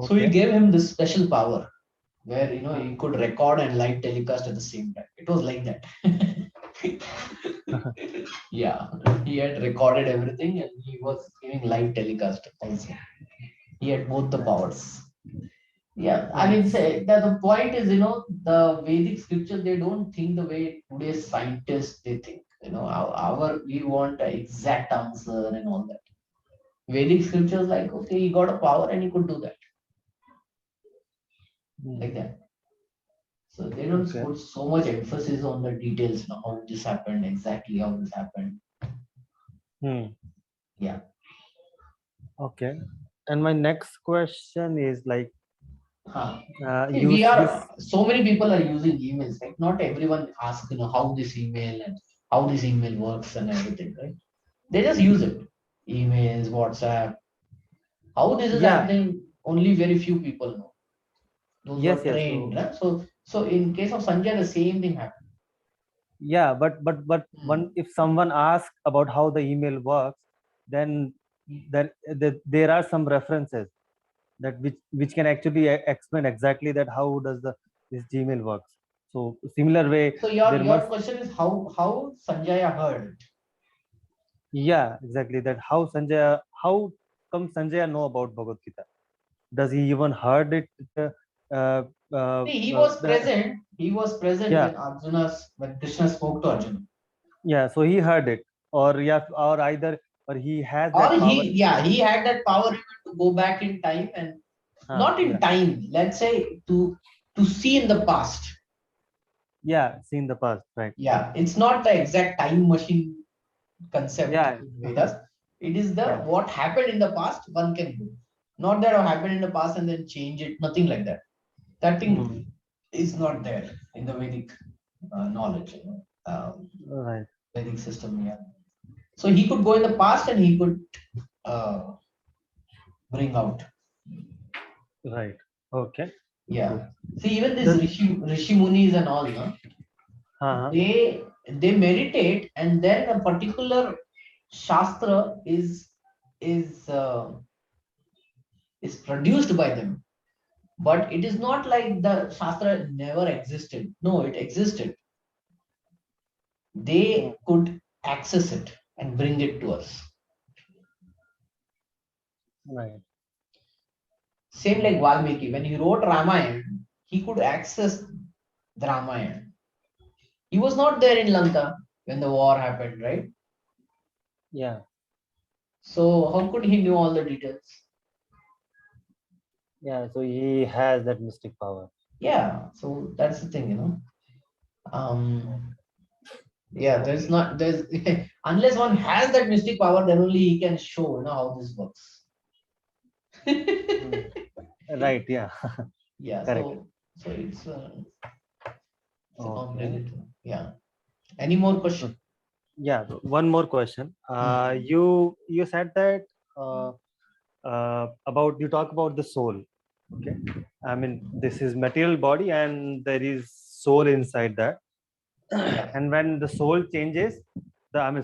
so he Okay. gave him this special power where he could record and live telecast at the same time. It was like that. Yeah, he had recorded everything and he was giving live telecast also. He had both the powers. Yeah, I mean, Nice. say that the point is, the Vedic scriptures, they don't think the way today's scientists they think. Our we want an exact answer and all that. Vedic scriptures, like, okay, he got a power and he could do that, Hmm. like that. So they don't Okay. put so much emphasis on the details, how this happened, exactly how this happened. Hmm. Yeah. Okay. And my next question is like, Huh. See, use we this. are so many people are using emails. Like not everyone asks, how this email and how this email works and everything, right? They just use it. Emails, WhatsApp. How this is Yeah. happening, only very few people know. Those who Yes. are Yes. trained. So Right? So in case of Sanjay, the same thing happened. yeah, but Hmm. one if someone asks about how the email works, then there are some references. that which can actually explain exactly that how does this Gmail works. So similar way, So there your must, question is how Sanjaya heard it. yeah, exactly, that how come Sanjaya know about Bhagavad Gita? Does he even heard it? Uh, uh, See, he uh, was the- present. He was present yeah, when Krishna spoke to Arjuna. yeah. So he heard it, or yeah, or either, or he has Or that power. he had that power even to go back in time, and not in Yeah, time, let's say to see in the past. yeah. Seen the past, right? Yeah, it's not the exact time machine concept Yeah, in Vedas. It is the yeah. what happened in the past one can do. Not that what happened in the past and then change it. Nothing like that. That Hmm. thing is not there in the Vedic knowledge, Right, Vedic system. Yeah. So he could go in the past and he could uh, bring out. right. Okay, good. Yeah. See, even this Does, Rishi Munis and all, no? uh, They meditate, and then a particular shastra is produced by them. But it is not like the shastra never existed. No, it existed. They could access it and bring it to us. right. Same like Valmiki, when he wrote Ramayana, he could access the Ramayana. He was not there in Lanka when the war happened, right? Yeah, So how could he know all the details? yeah. So he has that mystic power. Yeah, so that's the thing. Um, yeah, Okay. there's unless one has that mystic power, then only he can show how this works. Hmm. Right. Yeah. Yeah, Correct. so it's a Okay. complicated thing. Yeah. Any more question? Yeah. So one more question. Hmm. You said that about, you talk about the soul. Okay. I mean, this is material body and there is soul inside that. Yeah. And when the soul changes,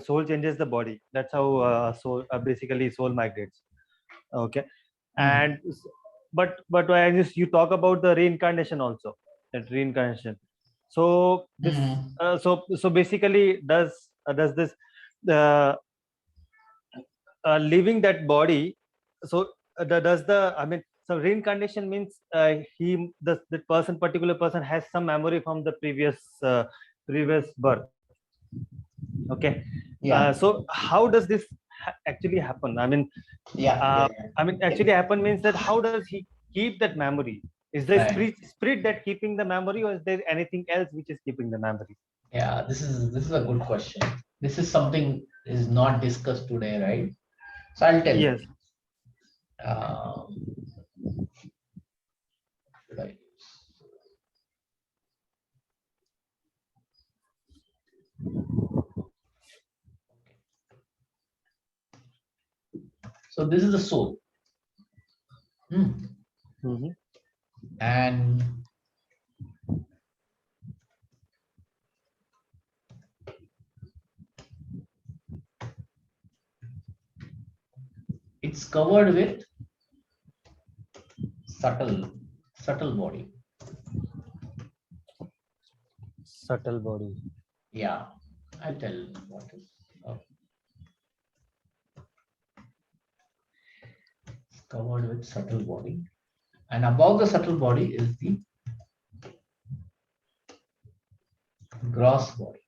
soul changes the body. That's how soul basically soul migrates. Okay. Hmm. And but I just, you talk about the reincarnation also, that reincarnation. So this Hmm. so basically does this uh, leaving that body, so does the, so reincarnation means the person, particular person has some memory from the previous birth. Okay. Yeah. So how does this actually happen? Yeah. uh, Yeah. Yeah. actually happen means that how does he keep that memory? Is the Right. spirit that keeping the memory, or is there anything else which is keeping the memory? Yeah. This is a good question. This is something is not discussed today, right? So I'll tell you. Yes. Um, should I So this is the soul. Hmm. Mhm. And it's covered with subtle, subtle body. Subtle body. Yeah, I'll tell what is it's covered with subtle body, and above the subtle body is the gross body.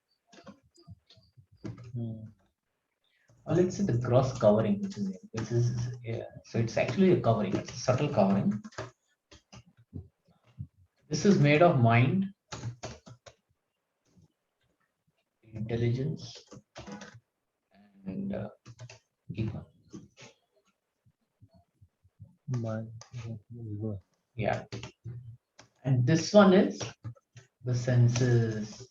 Hmm. Or let's say the gross covering, which is yeah. So it's actually a covering. It's a subtle covering. This is made of mind, intelligence, and ego. My, Yeah, and this one is the senses,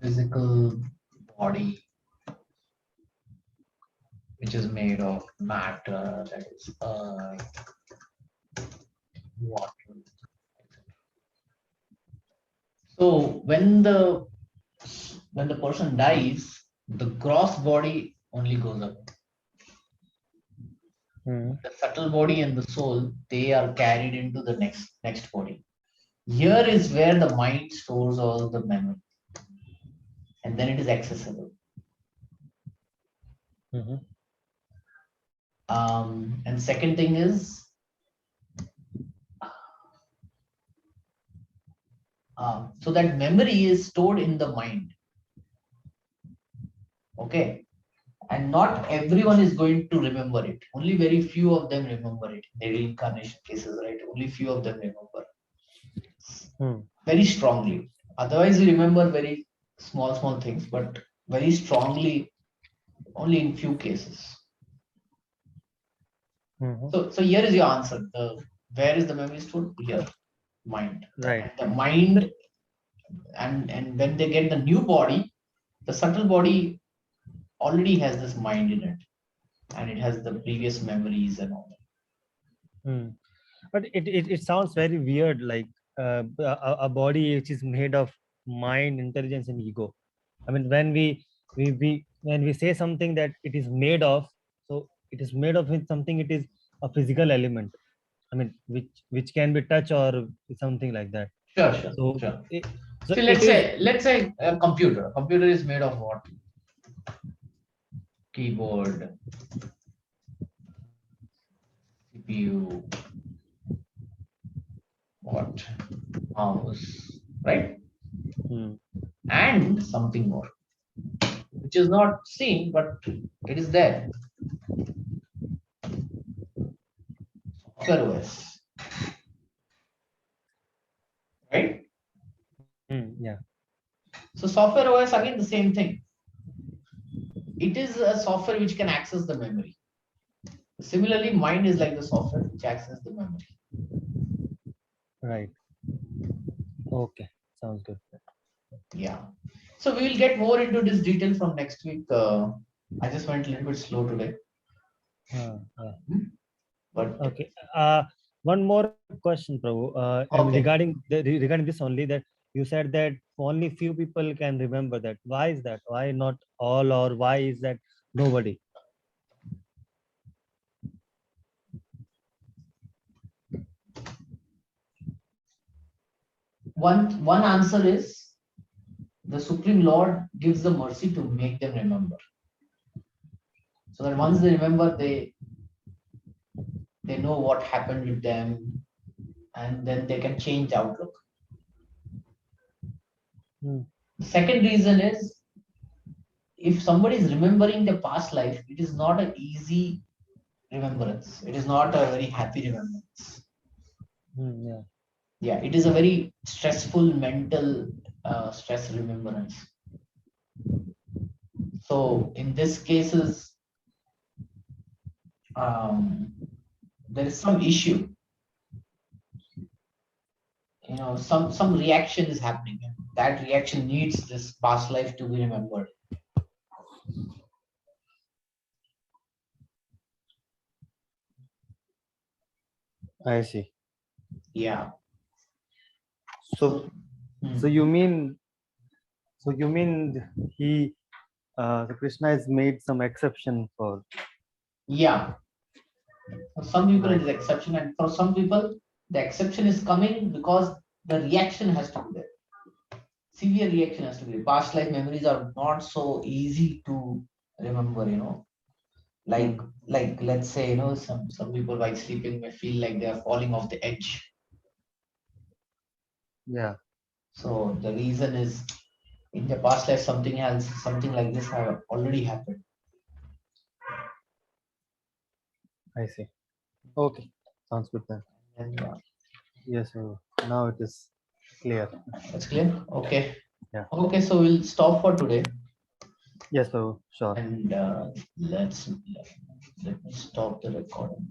physical body, which is made of matter, that is water. So when the when the person dies, the gross body only goes up. The subtle body and the soul, they are carried into the next body. Here is where the mind stores all the memory, and then it is accessible. And second thing is, so that memory is stored in the mind. Okay, and not everyone is going to remember it. Only very few of them remember it. The reincarnation cases, right? Only few of them remember very strongly. Otherwise, we remember very small things, but very strongly only in few cases. So here is your answer. Where is the memory stored? Here, mind. Right. And the mind, and when they get the new body, the subtle body already has this mind in it, and it has the previous memories and all that. But it sounds very weird, like a body which is made of mind, intelligence, and ego. I mean, when we say something that it is made of, so it is made of with something. It is a physical element. I mean, which can be touch or something like that. Sure. So See, let's say a computer. A computer is made of what? Keyboard, CPU, what? Mouse, right? And something more, which is not seen, but it is there. Software OS, right? Yeah. So software OS, again the same thing. It is a software which can access the memory. Similarly, mind is like the software which accesses the memory. Right. Okay. Sounds good. Yeah. So we will get more into this detail from next week. I just went a little bit slow today. But okay. One more question, Prabhu. Okay. Regarding this only, that you said that only few people can remember that. Why is that? Why not all, or why is that nobody? One answer is the Supreme Lord gives the mercy to make them remember. So that once they remember, they know what happened with them, and then they can change the outlook. The second reason is, if somebody is remembering the past life, it is not an easy remembrance. It is not a very happy remembrance. Yeah, it is a very stressful mental stress remembrance. So in this cases, there is some issue. Some reaction is happening. That reaction needs this past life to be remembered. I see. Yeah. So you mean he Krishna has made some exception for? Yeah. For some people it is exception, and for some people the exception is coming because the reaction has to be there. Severe reaction has to be there. Past life memories are not so easy to remember. Like let's say, some people while sleeping may feel like they are falling off the edge. Yeah. So the reason is, in the past life something like this have already happened. I see. Okay, sounds good then. And yes, so now it is clear. It's clear. Okay. Yeah. Okay, so we'll stop for today. Yes, so sure. And let me stop the recording.